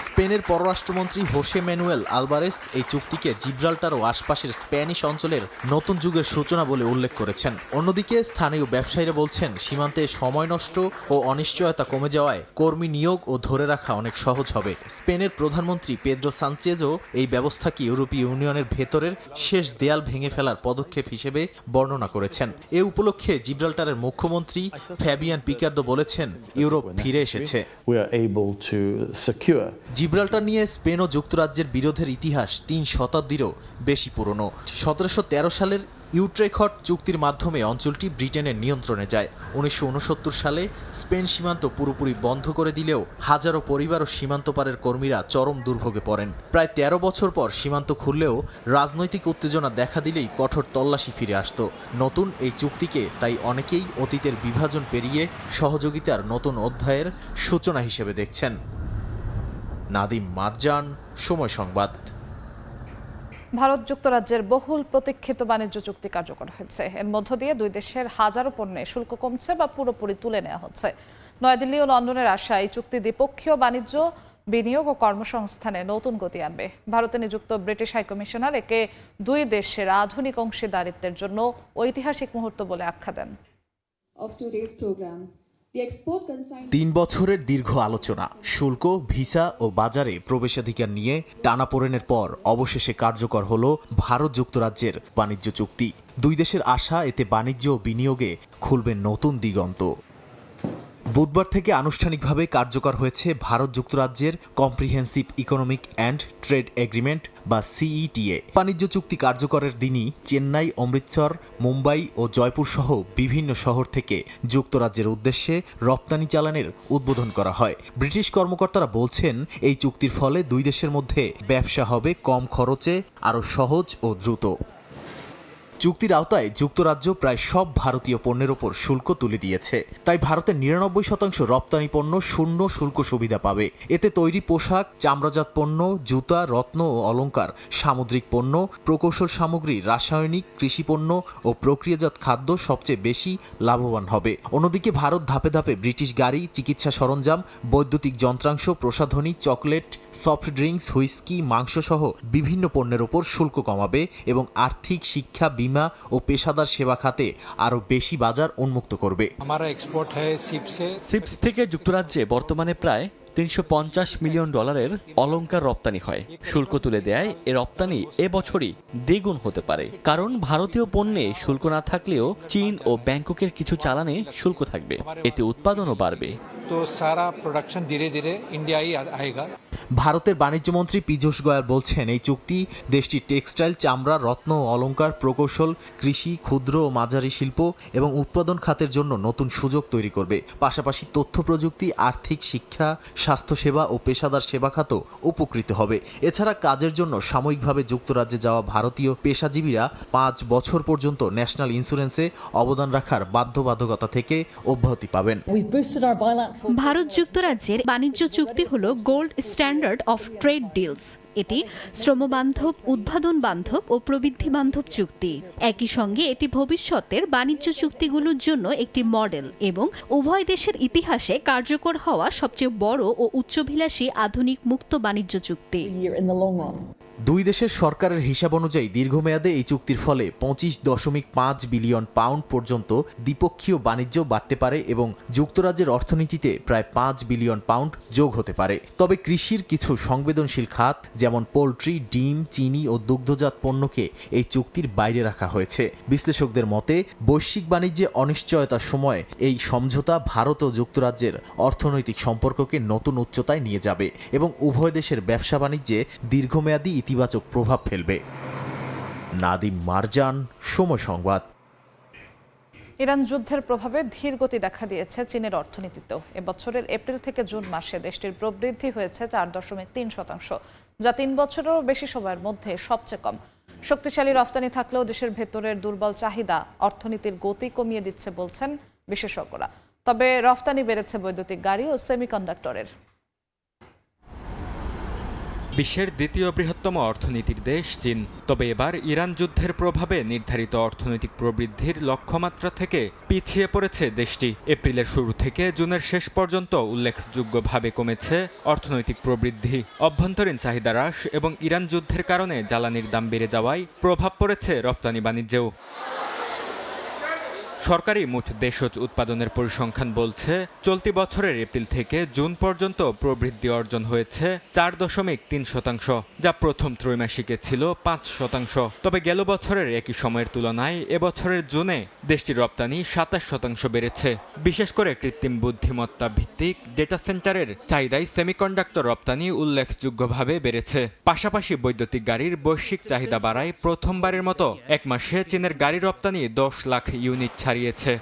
স্পেনের পররাষ্ট্রমন্ত্রী হোসে ম্যানুয়েল আলবারেস এই চুক্তিকে জিব্রাল্টার ও আশপাশের স্প্যানিশ অঞ্চলের নতুন যুগের সূচনা বলে উল্লেখ করেছেন। অন্যদিকে স্থানীয় ব্যবসায়ীরা বলছেন, সীমান্তে সময় নষ্ট ও অনিশ্চয়তা কমে যাওয়ায় কর্মী নিয়োগ ও ধরে রাখা অনেক সহজ হবে। স্পেনের প্রধানমন্ত্রী পেদ্রো সানচেজও এই ব্যবস্থাকে ইউরোপীয় ইউনিয়নের ভেতরের শেষ দেয়াল ভেঙে ফেলার পদক্ষেপ হিসেবে বর্ণনা করেছেন। এ উপলক্ষে জিব্রাল্টারের মুখ্যমন্ত্রী ফ্যাবিয়ান পিকার্দো বলেছেন, ইউরোপ ফিরে এসেছে। জিব্রাল্টার নিয়ে স্পেন ও যুক্তরাজ্যের বিরোধের ইতিহাস 3 শতাব্দীরও বেশি পুরনো। 1713 সালের ইউট্রেখট চুক্তির মাধ্যমে অঞ্চলটি ব্রিটেনের নিয়ন্ত্রণে যায়। 1969 সালে স্পেন সীমান্ত পুরোপুরি বন্ধ করে দিলেও হাজারো পরিবার ও সীমান্ত পারের কর্মীরা চরম দুর্ভোগে পড়েন। প্রায় 13 বছর পর সীমান্ত খুললেও রাজনৈতিক উত্তেজনা দেখা দিলেই কঠোর তল্লাশি ফিরে আসত। নতুন এই চুক্তিকে তাই অনেকেই অতীতের বিভাজন পেরিয়ে সহযোগিতার নতুন অধ্যায়ের সূচনা হিসেবে দেখছেন। নাদিম মারজান, সময় সংবাদ। ভারত যুক্তরাজ্যের বহুল প্রতীক্ষিত বাণিজ্য চুক্তি কার্যকর হয়েছে। এর মধ্য দিয়ে দুই দেশের হাজারো পণ্যে শুল্ক কমছে বা পুরোপুরি তুলে নেওয়া হচ্ছে। নয়াদিল্লি ও লন্ডনের আশায় চুক্তি দ্বিপক্ষীয় বাণিজ্য, বিনিয়োগ ও কর্মসংস্থানে নতুন গতি আনবে। ভারতে নিযুক্ত ব্রিটিশ হাইকমিশনার একে দুই দেশের আধুনিক অংশীদারিত্বের জন্য ঐতিহাসিক মুহূর্ত বলে আখ্যা দেন। 3 বছরের দীর্ঘ আলোচনা, শুল্ক, ভিসা ও বাজারে প্রবেশাধিকার নিয়ে টানাপোড়েনের পর অবশেষে কার্যকর হলো ভারত যুক্তরাজ্যের বাণিজ্য চুক্তি। দুই দেশের আশা, এতে বাণিজ্য ও বিনিয়োগে খুলবে নতুন দিগন্ত। বুধবার থেকে আনুষ্ঠানিকভাবে কার্যকর হয়েছে ভারত যুক্তরাজ্যের comprehensive economic and trade agreement বা সিইটিএ। বাণিজ্য চুক্তি কার্যকরের দিনই চেন্নাই, অমৃতসর, মুম্বাই ও জয়পুর সহ বিভিন্ন শহর থেকে যুক্তরাজ্যের উদ্দেশ্যে রপ্তানি চালানের উদ্বোধন করা হয়। ব্রিটিশ কর্মকর্তারা বলছেন, এই চুক্তির ফলে দুই দেশের মধ্যে ব্যবসা হবে কম খরচে, আরও সহজ ও দ্রুত। চুক্তির আওতায় যুক্তরাজ্য প্রায় সব ভারতীয় পণ্যের ওপর শুল্ক তুলে দিয়েছে। তাই ভারতের ৯৯% রপ্তানি পণ্য শূন্য শুল্ক সুবিধা পাবে। এতে তৈরি পোশাক, চামড়াজাত পণ্য, জুতা, রত্ন ও অলংকার, সামুদ্রিক পণ্য, প্রকৌশল সামগ্রী, রাসায়নিক, কৃষিপণ্য ও প্রক্রিয়াজাত খাদ্য সবচেয়ে বেশি লাভবান হবে। অন্যদিকে ভারত ধাপে ধাপে ব্রিটিশ গাড়ি, চিকিৎসা সরঞ্জাম, বৈদ্যুতিক যন্ত্রাংশ, প্রসাধনী, চকলেট, সফট ড্রিঙ্কস, হুইস্কি, মাংসসহ বিভিন্ন পণ্যের ওপর শুল্ক কমাবে এবং আর্থিক, শিক্ষা, বীমা ও পেশাদার সেবা খাতে আরও বেশি বাজার উন্মুক্ত করবে। সিপস থেকে যুক্তরাজ্যে বর্তমানে প্রায় $350 মিলিয়ন অলংকার রপ্তানি হয়। শুল্ক তুলে দেয় এ রপ্তানি এবছরই দ্বিগুণ হতে পারে, কারণ ভারতীয় পণ্যে শুল্ক না থাকলেও চীন ও ব্যাংককের কিছু চালানে শুল্ক থাকবে। এতে উৎপাদনও বাড়বে। তো সারা প্রোডাকশন ধীরে ধীরে ইন্ডিয়াই আয়েগা। ভারতের বাণিজ্যমন্ত্রী পীযূষ গোয়াল বলছেন, এই চুক্তি দেশটির টেক্সটাইল, চামড়া, রত্ন ও অলংকার, প্রকৌশল, কৃষি, ক্ষুদ্র ও মাঝারি শিল্প এবং উৎপাদন খাতের জন্য নতুন সুযোগ তৈরি করবে। পাশাপাশি তথ্য প্রযুক্তি, আর্থিক, শিক্ষা, স্বাস্থ্যসেবা ও পেশাদার সেবা খাতও উপকৃত হবে। এছাড়া কাজের জন্য সাময়িকভাবে যুক্তরাজ্যে যাওয়া ভারতীয় পেশাজীবীরা 5 বছর পর্যন্ত ন্যাশনাল ইন্স্যুরেন্সে অবদান রাখার বাধ্যবাধকতা থেকে অব্যাহতি পাবেন। ভারত যুক্তরাজ্যের বাণিজ্য চুক্তি হল gold standard of trade deals. এটি শ্রমবান্ধব, উৎপাদন বান্ধব ও প্রবৃদ্ধি বান্ধব চুক্তি। একই সঙ্গে এটি ভবিষ্যতের বাণিজ্য চুক্তিগুলোর জন্য একটি মডেল এবং উভয় দেশের ইতিহাসে কার্যকর হওয়া সবচেয়ে বড় ও উচ্চাভিলাষী আধুনিক মুক্ত বাণিজ্য চুক্তি। দুই দেশের সরকারের হিসাব অনুযায়ী দীর্ঘমেয়াদে এই চুক্তির ফলে 25.5 বিলিয়ন পাউন্ড পর্যন্ত দ্বিপক্ষীয় বাণিজ্য বাড়তে পারে এবং যুক্তরাজ্যের অর্থনীতিতে প্রায় 5 বিলিয়ন পাউন্ড যোগ হতে পারে। তবে কৃষির কিছু সংবেদনশীল খাত যেমন পোল্ট্রি, ডিম, চিনি ও দুগ্ধজাত পণ্যকে এই চুক্তির বাইরে রাখা হয়েছে। বিশ্লেষকদের মতে, বৈশ্বিক বাণিজ্যে অনিশ্চয়তার সময় এই সমঝোতা ভারত ও যুক্তরাজ্যের অর্থনৈতিক সম্পর্ককে নতুন উচ্চতায় নিয়ে যাবে এবং উভয় দেশের ব্যবসা বাণিজ্যে দীর্ঘমেয়াদী ইতিবাচক প্রভাব ফেলবে। নাদিম মারজান, সময় সংবাদ। ইরান যুদ্ধের প্রভাবে ধীর গতি দেখা দিয়েছে চীনের অর্থনীতিতেও। এবছরের এপ্রিল থেকে জুন মাসে দেশটির প্রবৃদ্ধি হয়েছে 4.3%, যা 3 বছরেরও বেশি সময়ের মধ্যে সবচেয়ে কম। শক্তিশালী রফতানি থাকলেও দেশের ভেতরের দুর্বল চাহিদা অর্থনীতির গতি কমিয়ে দিচ্ছে বলছেন বিশেষজ্ঞরা। তবে রফতানি বেড়েছে বৈদ্যুতিক গাড়ি ও সেমিকন্ডাক্টরের। বিশ্বের দ্বিতীয় বৃহত্তম অর্থনীতির দেশ চীন। তবে এবার ইরান যুদ্ধের প্রভাবে নির্ধারিত অর্থনৈতিক প্রবৃদ্ধির লক্ষ্যমাত্রা থেকে পিছিয়ে পড়েছে দেশটি। এপ্রিলের শুরু থেকে জুনের শেষ পর্যন্ত উল্লেখযোগ্যভাবে কমেছে অর্থনৈতিক প্রবৃদ্ধি। অভ্যন্তরীণ চাহিদা হ্রাস এবং ইরান যুদ্ধের কারণে জ্বালানির দাম বেড়ে যাওয়ায় প্রভাব পড়েছে রপ্তানি বাণিজ্যেও। সরকারি মোট দেশজ উৎপাদনের পরিসংখ্যান বলছে, চলতি বছরের এপ্রিল থেকে জুন পর্যন্ত প্রবৃদ্ধি অর্জন হয়েছে 4.3%, যা প্রথম ত্রৈমাসিকে ছিল 5%। তবে গেল বছরের একই সময়ের তুলনায় এবছরের জুনে দেশটির রপ্তানি 27% বেড়েছে। বিশেষ করে কৃত্রিম বুদ্ধিমত্তা ভিত্তিক ডেটা সেন্টারের চাহিদায় সেমিকন্ডাক্টর রপ্তানি উল্লেখযোগ্যভাবে বেড়েছে। পাশাপাশি বৈদ্যুতিক গাড়ির বৈশ্বিক চাহিদা বাড়ায় প্রথমবারের মতো এক মাসে চীনের গাড়ি রপ্তানি 10 লাখ ইউনিট ছাড়িয়েছে।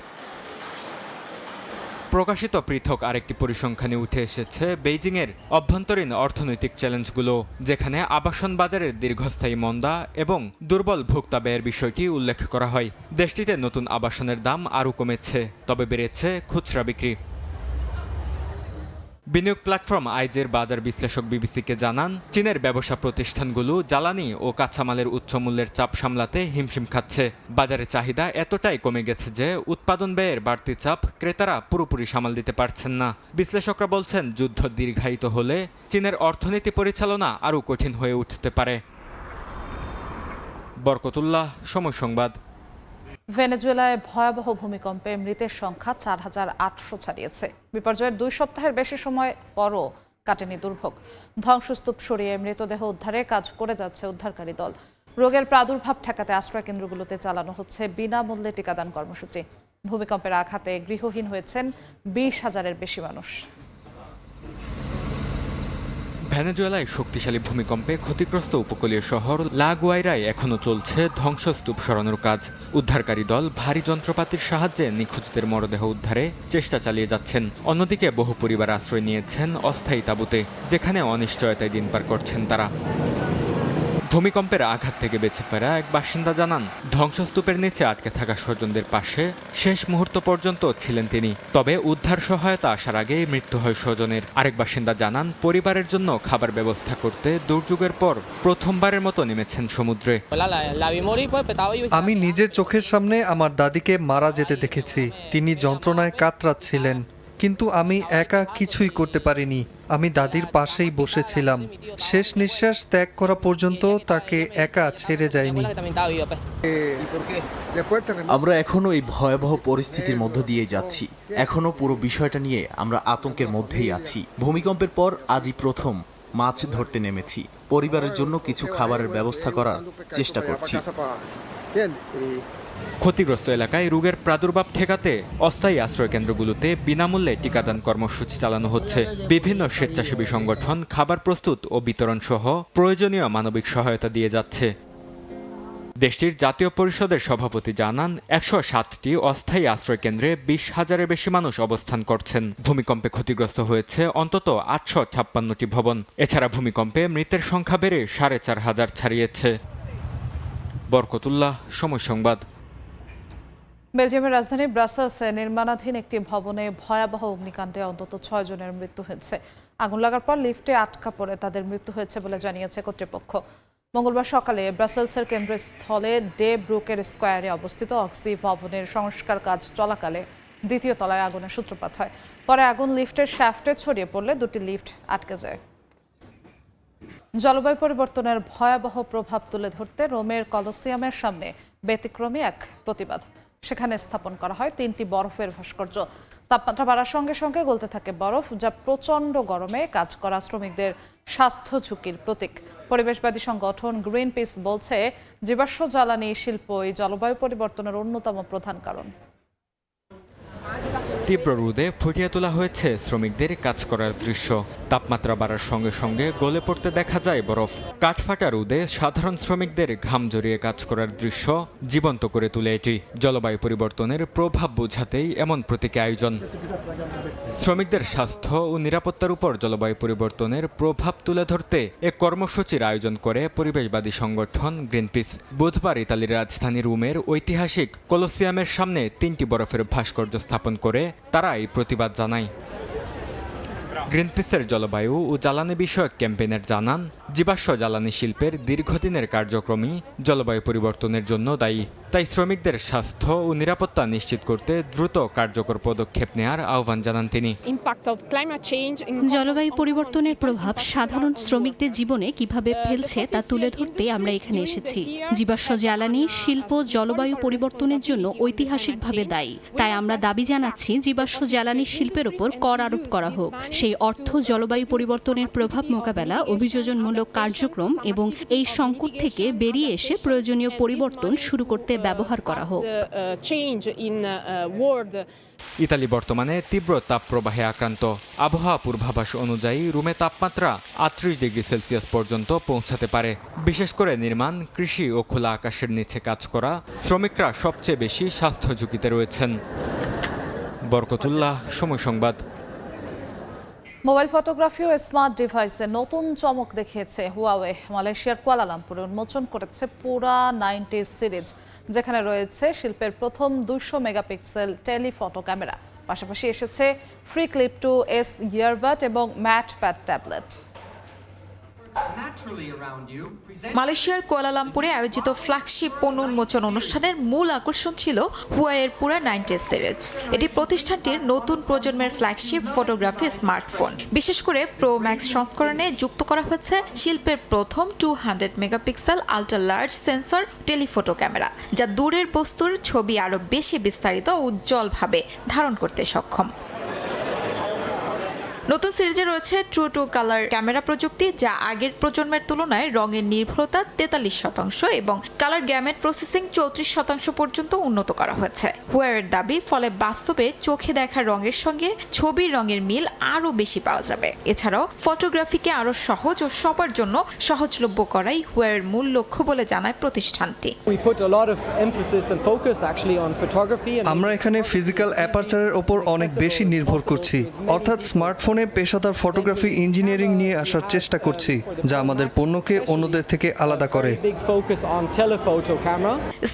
প্রকাশিত পৃথক আরেকটি পরিসংখ্যানে উঠে এসেছে বেইজিংয়ের অভ্যন্তরীণ অর্থনৈতিক চ্যালেঞ্জগুলো, যেখানে আবাসন বাজারের দীর্ঘস্থায়ী মন্দা এবং দুর্বল ভোক্তা ব্যয়ের বিষয়টি উল্লেখ করা হয়। দেশটিতে নতুন আবাসনের দাম আরও কমেছে, তবে বেড়েছে খুচরা বিক্রি। বিনিয়োগ প্ল্যাটফর্ম আইজের বাজার বিশ্লেষক বিবিসিকে জানান, চীনের ব্যবসা প্রতিষ্ঠানগুলো জ্বালানি ও কাঁচামালের উচ্চমূল্যের চাপ সামলাতে হিমশিম খাচ্ছে। বাজারে চাহিদা এতটাই কমে গেছে যে উৎপাদন ব্যয়ের বাড়তি চাপ ক্রেতারা পুরোপুরি সামাল দিতে পারছেন না। বিশ্লেষকরা বলছেন, যুদ্ধ দীর্ঘায়িত হলে চীনের অর্থনীতি পরিচালনা আরও কঠিন হয়ে উঠতে পারে। বরকতুল্লাহ, সময় সংবাদ। ভেনেজুয়েলায় ভয়াবহ ভূমিকম্পে মৃতের সংখ্যা 4,800 ছাড়িয়েছে। বিপর্যয়ের 2 সপ্তাহের বেশি সময় পরও কাটেনি দুর্ভোগ। ধ্বংসস্তূপ সরিয়ে মৃতদেহ উদ্ধারে কাজ করে যাচ্ছে উদ্ধারকারী দল। রোগের প্রাদুর্ভাব ঠেকাতে আশ্রয় কেন্দ্রগুলোতে চালানো হচ্ছে বিনামূল্যে টিকাদান কর্মসূচি। ভূমিকম্পের আঘাতে গৃহহীন হয়েছেন 20,000-এর বেশি মানুষ। ভেনেজুয়েলায় শক্তিশালী ভূমিকম্পে ক্ষতিগ্রস্ত উপকূলীয় শহর লা গুয়াইরায় এখনও চলছে ধ্বংসস্তূপ সরানোর কাজ। উদ্ধারকারী দল ভারী যন্ত্রপাতির সাহায্যে নিখোঁজদের মরদেহ উদ্ধারে চেষ্টা চালিয়ে যাচ্ছেন। অন্যদিকে বহু পরিবার আশ্রয় নিয়েছেন অস্থায়ী তাঁবুতে, যেখানে অনিশ্চয়তায় দিন পার করছেন তারা। ভূমিকম্পের আঘাত থেকে বেঁচে ফেরা এক বাসিন্দা জানান, ধ্বংসস্তূপের নিচে আটকে থাকা স্বজনদের পাশে শেষ মুহূর্ত পর্যন্ত ছিলেন তিনি। তবে উদ্ধার সহায়তা আসার আগেই মৃত্যু হয় স্বজনের। আরেক বাসিন্দা জানান, পরিবারের জন্য খাবার ব্যবস্থা করতে দুর্যোগের পর প্রথমবারের মতো নেমেছেন সমুদ্রে। আমি নিজের চোখের সামনে আমার দাদিকে মারা যেতে দেখেছি। তিনি যন্ত্রণায় কাতরাচ্ছিলেন, কিন্তু আমি একা কিছুই করতে পারিনি। আমি দাদির পাশেই বসেছিলাম। শেষ নিঃশ্বাস ত্যাগ করা পর্যন্ত তাকে একা ছেড়ে যায়নি। আমরা এখনো এই ভয়াবহ পরিস্থিতির মধ্য দিয়ে যাচ্ছি। এখনো পুরো বিষয়টা নিয়ে আমরা আতঙ্কের মধ্যেই আছি। ভূমিকম্পের পর আজই প্রথম মাছ ধরতে নেমেছি। পরিবারের জন্য কিছু খাবারের ব্যবস্থা করার চেষ্টা করছি। ক্ষতিগ্রস্ত এলাকায় রোগের প্রাদুর্ভাব ঠেকাতে অস্থায়ী আশ্রয়কেন্দ্রগুলোতে বিনামূল্যে টিকাদান কর্মসূচি চালানো হচ্ছে। বিভিন্ন স্বেচ্ছাসেবী সংগঠন খাবার প্রস্তুত ও বিতরণ সহ প্রয়োজনীয় মানবিক সহায়তা দিয়ে যাচ্ছে। দেশটির জাতীয় পরিষদের সভাপতি জানান, 107টি অস্থায়ী আশ্রয়কেন্দ্রে 20,000-এর বেশি মানুষ অবস্থান করছেন। ভূমিকম্পে ক্ষতিগ্রস্ত হয়েছে অন্তত 856টি ভবন। এছাড়া ভূমিকম্পে মৃতের সংখ্যা বেড়ে 4,500 ছাড়িয়েছে। বরকতুল্লাহ, সময় সংবাদ। বেলজিয়ামের রাজধানী ব্রাসেলসে নির্মাণাধীন একটি ভবনে ভয়াবহ অগ্নিকাণ্ডে অন্তত 6 জনের মৃত্যু হয়েছে। আগুন লাগার পর লিফটে আটকা পড়ে তাদের মৃত্যু হয়েছে বলে জানিয়েছে কর্তৃপক্ষ। মঙ্গলবার সকালে ব্রাসেলসের কেন্দ্রস্থলে ডে ব্রুকের স্কোয়ারে অবস্থিত অক্সি ভবনের সংস্কার কাজ চলাকালে দ্বিতীয় তলায় আগুনের সূত্রপাত হয়। পরে আগুন লিফটের শ্যাফটে ছড়িয়ে পড়লে দুটি লিফট আটকে যায়। জলবায়ু পরিবর্তনের ভয়াবহ প্রভাব তুলে ধরতে রোমের কলোসিয়ামের সামনে ব্যতিক্রমী এক প্রতিবাদ। সেখানে স্থাপন করা হয় 3টি বরফের ভাস্কর্য। তাপমাত্রা বাড়ার সঙ্গে সঙ্গে গলতে থাকে বরফ, যা প্রচণ্ড গরমে কাজ করা শ্রমিকদের স্বাস্থ্য ঝুঁকির প্রতীক। পরিবেশবাদী সংগঠন গ্রিন পিস বলছে, জীবাশ্ম জ্বালানি শিল্পই জলবায়ু পরিবর্তনের অন্যতম প্রধান কারণ। তীব্র রোদে ফুটিয়ে তোলা হয়েছে শ্রমিকদের কাজ করার দৃশ্য। তাপমাত্রা বাড়ার সঙ্গে সঙ্গে গলে পড়তে দেখা যায় বরফ। কাঠফাটা রোদে সাধারণ শ্রমিকদের ঘাম জড়িয়ে কাজ করার দৃশ্য জীবন্ত করে তুলে এটি। জলবায়ু পরিবর্তনের প্রভাব বোঝাতেই এমন প্রতীকী আয়োজন। শ্রমিকদের স্বাস্থ্য ও নিরাপত্তার উপর জলবায়ু পরিবর্তনের প্রভাব তুলে ধরতে এক কর্মসূচির আয়োজন করে পরিবেশবাদী সংগঠন গ্রিনপিস। বুধবার ইতালির রাজধানী রোমের ঐতিহাসিক কলোসিয়ামের সামনে 3টি বরফের ভাস্কর্য স্থাপন করে তারা এই প্রতিবাদ জানায়। গ্রিনপিসের জলবায়ু ও জ্বালানি বিষয়ক ক্যাম্পেইনার জানান, জীবাশ্ম জ্বালানি শিল্পের দীর্ঘদিনের কার্যক্রমই জলবায়ু পরিবর্তনের জন্য দায়ী। তাই শ্রমিকদের স্বাস্থ্য ও নিরাপত্তা নিশ্চিত করতে দ্রুত কার্যকর পদক্ষেপ নেওয়ার আহ্বান জানান তিনি। জলবায়ু পরিবর্তনের প্রভাব সাধারণ শ্রমিকদের জীবনে কিভাবে ফেলছে তা তুলে ধরতে আমরা এখানে এসেছি। জীবাশ্ম জ্বালানি শিল্প জলবায়ু পরিবর্তনের জন্য ঐতিহাসিকভাবে দায়ী। তাই আমরা দাবি জানাচ্ছি, জীবাশ্ম জ্বালানি শিল্পের উপর কর আরোপ করা হোক। সেই অর্থ জলবায়ু পরিবর্তনের প্রভাব মোকাবেলা, অভিযোজনমূলক কার্যক্রম এবং এই সংকট থেকে বেরিয়ে এসে প্রয়োজনীয় পরিবর্তন শুরু করতে ব্যবহার করা হোক। ইতালি বর্তমানে তীব্র তাপপ্রবাহে আক্রান্ত। আবহাওয়া পূর্বাভাস অনুযায়ী রোমে তাপমাত্রা 38 ডিগ্রি সেলসিয়াস পর্যন্ত পৌঁছাতে পারে। বিশেষ করে নির্মাণ, কৃষি ও খোলা আকাশের নিচে কাজ করা শ্রমিকরা সবচেয়ে বেশি স্বাস্থ্য ঝুঁকিতে রয়েছেন। বরকতুল্লাহ, সময় সংবাদ। মোবাইল ফটোগ্রাফি ও স্মার্ট ডিভাইসে নতুন চমক দেখিয়েছে হুয়াওয়ে। মালয়েশিয়ার কুয়ালালামপুরে উন্মোচন করেছে পুরা 90 সিরিজ, যেখানে রয়েছে শিল্পের প্রথম 200 মেগাপিক্সেল টেলিফটো ক্যামেরা। পাশাপাশি এসেছে ফ্রি ক্লিপ 2S ইয়ারবাড এবং ম্যাট প্যাড ট্যাবলেট। মালয়েশিয়ার কুয়ালালামপুরে আয়োজিত ফ্ল্যাগশিপ পণ্য উন্মোচন অনুষ্ঠানের মূল আকর্ষণ ছিল হুয়াওয়ের পুরা 90 সিরিজ। এটি প্রতিষ্ঠানটির নতুন প্রজন্মের ফ্ল্যাগশিপ ফটোগ্রাফি স্মার্টফোন। বিশেষ করে প্রো ম্যাক্স সংস্করণে যুক্ত করা হয়েছে শিল্পের প্রথম 200 megapixel ultra large sensor telephoto camera, যা দূরের বস্তুর ছবি আরও বেশি বিস্তারিত ও উজ্জ্বলভাবে ধারণ করতে সক্ষম। নতুন সিরিজে রয়েছে ট্রু টু কালার ক্যামেরা প্রযুক্তি, যা আগের প্রজন্মের তুলনায় রঙের নির্ভুলতা 43% এবং কালার গ্যামেট প্রসেসিং 34% পর্যন্ত উন্নত করা হয়েছে। হুয়াওয়ের দাবি, ফলে বাস্তবে চোখে দেখা রঙের সঙ্গে ছবির রঙের মিল আরও বেশি পাওয়া যাবে। এছাড়াও ফটোগ্রাফিকে আরও সহজ ও সবার জন্য সহজলভ্য করাই হুয়াওয়ের মূল লক্ষ্য বলে জানায় প্রতিষ্ঠানটি। আমরা এখানে ফিজিক্যাল অ্যাপারচারের ওপর অনেক বেশি নির্ভর করছি, অর্থাৎ স্মার্টফোনে পেশাদার ফটোগ্রাফি ইঞ্জিনিয়ারিং নিয়ে আসার চেষ্টা করছি, যা আমাদের পণ্যকে অন্যদের থেকে আলাদা করে।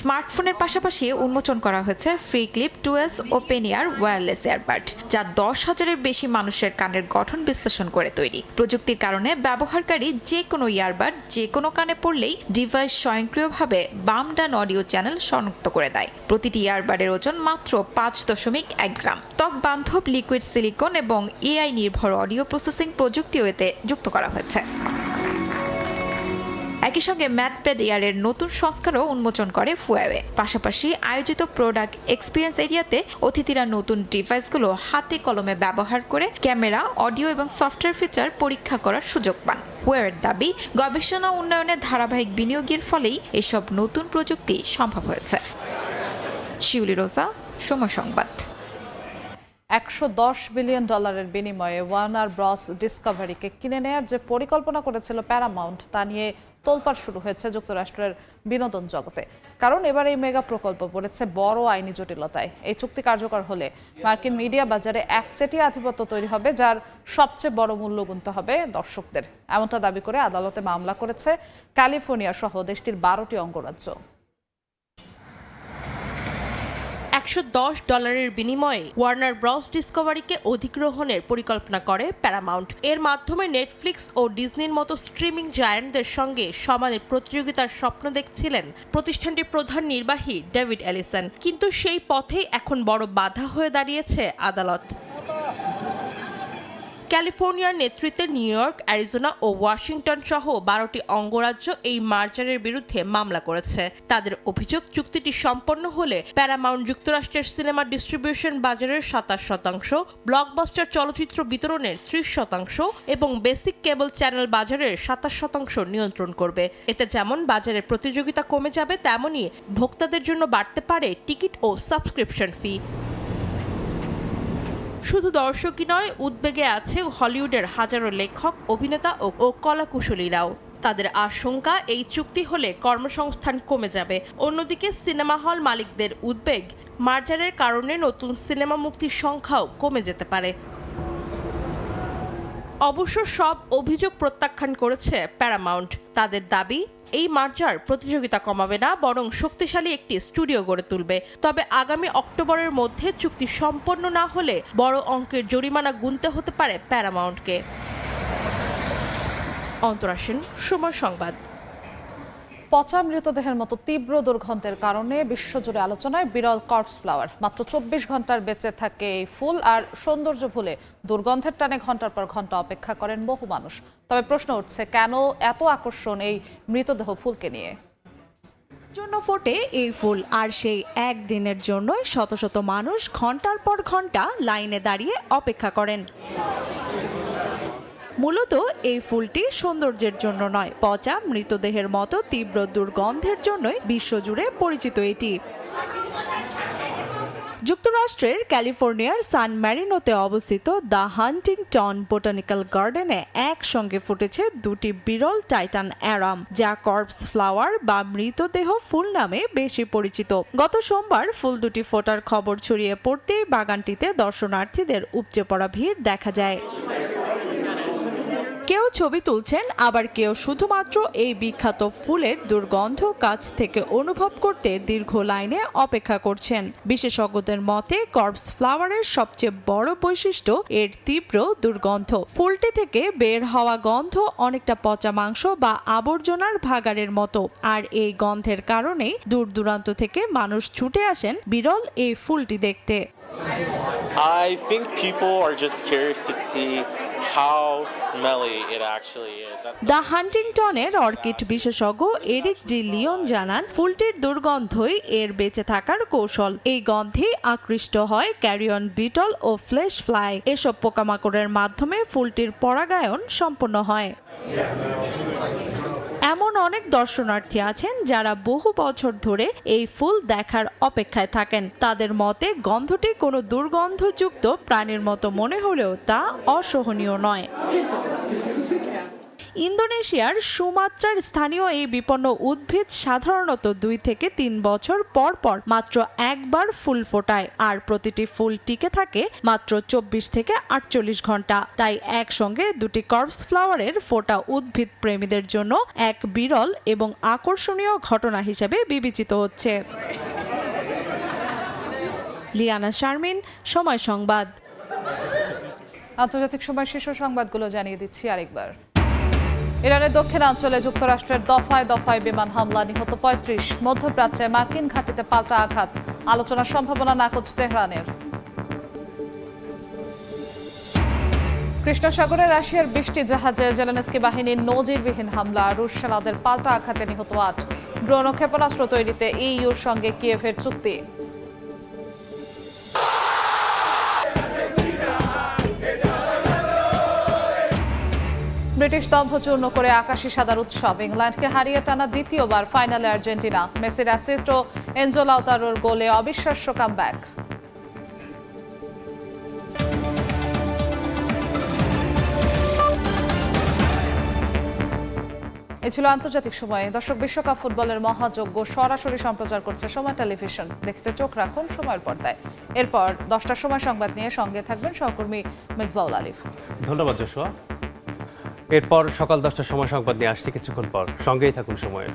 স্মার্টফোনের পাশাপাশি উন্মোচন করা হয়েছে free clip 2S open air wireless earbud, যা 10,000-এর বেশি মানুষের কানের গঠন বিশ্লেষণ করে তৈরি। প্রযুক্তির কারণে ব্যবহারকারী যে কোনো ইয়ারবাড যে কোনো কানে পড়লেই ডিভাইস স্বয়ংক্রিয়ভাবে বাম ডান অডিও চ্যানেল শনাক্ত করে দেয়। প্রতিটি ইয়ারবাডের ওজন মাত্র 5.1 গ্রাম। ত্বক বান্ধব লিকুইড সিলিকন এবং এআই নির্ভর অডিও প্রসেসিং প্রযুক্তিও এতে যুক্ত করা হয়েছে। একই সঙ্গে ম্যাথপ্যাড এয়ারের নতুন সংস্কারও উন্মোচন করে হুয়াওয়ে। পাশাপাশি আয়োজিত প্রোডাক্ট এক্সপিরিয়েন্স এরিয়াতে অতিথিরা নতুন ডিভাইসগুলো হাতে কলমে ব্যবহার করে ক্যামেরা, অডিও এবং সফটওয়্যার ফিচার পরীক্ষা করার সুযোগ পান। হুয়াওয়ের দাবি, গবেষণা উন্নয়নে ধারাবাহিক বিনিয়োগের ফলেই এসব নতুন প্রযুক্তি সম্ভব হয়েছে। শিউলি রোজা, সময় সংবাদ। $110 বিলিয়ন বিনিময়ে ওয়ার্নার ব্রস ডিসকভারিকে কিনে নেয়ার যে পরিকল্পনা করেছিল প্যারামাউন্ট, তা নিয়ে তোলপাড় শুরু হয়েছে যুক্তরাষ্ট্রের বিনোদন জগতে। কারণ এবার এই মেগা প্রকল্প পড়েছে বড় আইনি জটিলতায়। এই চুক্তি কার্যকর হলে মার্কিন মিডিয়া বাজারে একচেটিয়া আধিপত্য তৈরি হবে, যার সবচেয়ে বড় মূল্য গুনতে হবে দর্শকদের। এমনটা দাবি করে আদালতে মামলা করেছে ক্যালিফোর্নিয়া সহ দেশটির 12টি অঙ্গরাজ্য। $110 বিনিময়ে ওয়ার্নার ব্রস ডিসকভারিকে অধিগ্রহণের পরিকল্পনা করে প্যারামাউন্ট। এর মাধ্যমে নেটফ্লিক্স ও ডিজনির মতো স্ট্রিমিং জায়ান্টদের সঙ্গে সমানে প্রতিযোগিতার স্বপ্ন দেখছিলেন প্রতিষ্ঠানটির প্রধান নির্বাহী ডেভিড এলিসন। কিন্তু সেই পথেই এখন বড় বাধা হয়ে দাঁড়িয়েছে আদালত। ক্যালিফোর্নিয়ার নেতৃত্বে নিউ ইয়র্ক, অ্যারিজোনা ও ওয়াশিংটন সহ 12টি অঙ্গরাজ্য এই মার্জারের বিরুদ্ধে মামলা করেছে। তাদের অভিযোগ, চুক্তিটি সম্পন্ন হলে প্যারামাউন্ট যুক্তরাষ্ট্রের সিনেমা ডিস্ট্রিবিউশন বাজারের 27%, ব্লকবাস্টার চলচ্চিত্র বিতরণের 30% এবং বেসিক কেবল চ্যানেল বাজারের 27% নিয়ন্ত্রণ করবে। এতে যেমন বাজারের প্রতিযোগিতা কমে যাবে, তেমনি ভোক্তাদের জন্য বাড়তে পারে টিকিট ও সাবস্ক্রিপশন ফি। শুধু দর্শকই নয়, উদ্বেগে আছে হলিউডের হাজারো লেখক, অভিনেতা ও কলাকুশলীরাও। তাদের আশঙ্কা, এই চুক্তি হলে কর্মসংস্থান কমে যাবে। অন্যদিকে সিনেমা হল মালিকদের উদ্বেগ, মার্জারের কারণে নতুন সিনেমা মুক্তির সংখ্যাও কমে যেতে পারে। অবশ্য সব অভিযোগ প্রত্যাখ্যান করেছে প্যারামাউন্ট। তাদের দাবি, এই মার্জার প্রতিযোগিতা কমাবে না, বরং শক্তিশালী একটি স্টুডিও গড়ে তুলবে। তবে আগামী অক্টোবরের মধ্যে চুক্তি সম্পন্ন না হলে বড় অঙ্কের জরিমানা গুনতে হতে পারে প্যারামাউন্টকে। অন্তরাসীন, সময় সংবাদ। পচা মৃতদেহের মতো তীব্র দুর্গন্ধের কারণে বিশ্বজুড়ে আলোচনায় বিরল কর্পস ফ্লাওয়ার। মাত্র 24 ঘন্টার বেঁচে থাকে এই ফুল, আর সৌন্দর্য ভুলে দুর্গন্ধের টানে ঘন্টার পর ঘন্টা অপেক্ষা করেন বহু মানুষ। তবে প্রশ্ন উঠছে, কেন এত আকর্ষণ এই মৃতদেহ ফুলকে নিয়ে? জন্য ফোটে এই ফুল, আর সেই একদিনের জন্য শত শত মানুষ ঘন্টার পর ঘন্টা লাইনে দাঁড়িয়ে অপেক্ষা করেন। মূলত এই ফুলটি সৌন্দর্যের জন্য নয়, পচা মৃতদেহের মতো তীব্র দুর্গন্ধের জন্যই বিশ্বজুড়ে পরিচিত এটি। যুক্তরাষ্ট্রের ক্যালিফোর্নিয়ার সান ম্যারিনোতে অবস্থিত দ্য হান্টিংটন বোটানিক্যাল গার্ডেনে একসঙ্গে ফুটেছে দুটি বিরল টাইটান অ্যারাম, যা কর্পস ফ্লাওয়ার বা মৃতদেহ ফুল নামে বেশি পরিচিত। গত সোমবার ফুল দুটি ফোটার খবর ছড়িয়ে পড়তেই বাগানটিতে দর্শনার্থীদের উপচে পড়া ভিড় দেখা যায়। কেউ ছবি তুলছেন, আবার কেউ শুধুমাত্র এই বিখ্যাত ফুলের দুর্গন্ধ কাছ থেকে অনুভব করতে দীর্ঘ লাইনে অপেক্ষা করছেন। বিশেষজ্ঞদের মতে কর্পস ফ্লাওয়ারের সবচেয়ে বড় বৈশিষ্ট্য এর তীব্র দুর্গন্ধ। ফুলটি থেকে বের হওয়া গন্ধ অনেকটা পচা মাংস বা আবর্জনার ভাগাড়ের মতো, আর এই গন্ধের কারণেই দূর দূরান্ত থেকে মানুষ ছুটে আসেন বিরল এই ফুলটি দেখতে। I think people are just curious to see how smelly it actually is. The হান্টিংটনের অর্কিড বিশেষজ্ঞ এরিক ডি লিওন জানান ফুলটির দুর্গন্ধই এর বেঁচে থাকার কৌশল। এই গন্ধে আকৃষ্ট হয় ক্যারিয়ন বিটল ও ফ্লেশ ফ্লাই। এসব পোকামাকড়ের মাধ্যমে ফুলটির পরাগায়ন সম্পন্ন হয়। এমন অনেক দর্শনার্থী আছেন যারা বহু বছর ধরে এই ফুল দেখার অপেক্ষায় থাকেন। তাদের মতে গন্ধটি কোনো দুর্গন্ধযুক্ত প্রাণীর মতো মনে হলেও তা অসহনীয় নয়। ইন্দোনেশিয়ার সুমাত্রার স্থানীয় এই বিপন্ন উদ্ভিদ সাধারণত 2 থেকে 3 বছর পর পর মাত্র একবার ফুল ফোটায়, আর প্রতিটি ফুল টিকে থাকে মাত্র 24 থেকে 48 ঘন্টা। তাই একসঙ্গে দুটি কর্পস ফ্লাওয়ারের ফোটা উদ্ভিদ প্রেমীদের জন্য এক বিরল এবং আকর্ষণীয় ঘটনা হিসেবে বিবেচিত হচ্ছে। লিয়ানা শারমিন, সময় সংবাদ। আন্তর্জাতিক সময় শীর্ষ সংবাদগুলো জানিয়ে দিচ্ছি আরেকবার। ইরানের দক্ষিণাঞ্চলে যুক্তরাষ্ট্রের দফায় দফায় বিমান হামলা, নিহত 35। মধ্যপ্রাচ্যে মার্কিন ঘাঁটিতে পাল্টা আঘাত, আলোচনার সম্ভাবনা নাকচ তেহরানের। কৃষ্ণ সাগরে রাশিয়ার 20টি জাহাজে জেলেনস্কি বাহিনীর নজিরবিহীন হামলা, রুশ সেনাদের পাল্টা আঘাতে নিহত 8। ড্রোন ও ক্ষেপণাস্ত্র তৈরিতে ইইউর সঙ্গে কিয়েভের চুক্তি। ব্রিটিশ দম্ভ চূর্ণ করে আকাশী সাদার উৎসব, ইংল্যান্ডকে হারিয়ে টানা দ্বিতীয়বার ফাইনালে আর্জেন্টিনা। মেসির অ্যাসিস্ট ও এনজো লাউতারোর গোলে অবিশ্বাস্য কামব্যাক। এ ছিল আন্তর্জাতিক সময়। দর্শক, বিশ্বকাপ ফুটবলের মহাযজ্ঞ সরাসরি সম্প্রচার করছে সময় টেলিভিশন। দেখতে চোখ রাখুন সময়ের পর্দায়। এরপর 10টার সময় সংবাদ নিয়ে সঙ্গে থাকবেন সহকর্মী মিসবাউল আলিফ। ধন্যবাদ যশোয়া। এরপর সকাল 10টার সময় সংবাদ নিয়ে আসছি কিছুক্ষণ পর। সঙ্গেই থাকুন সময়ের।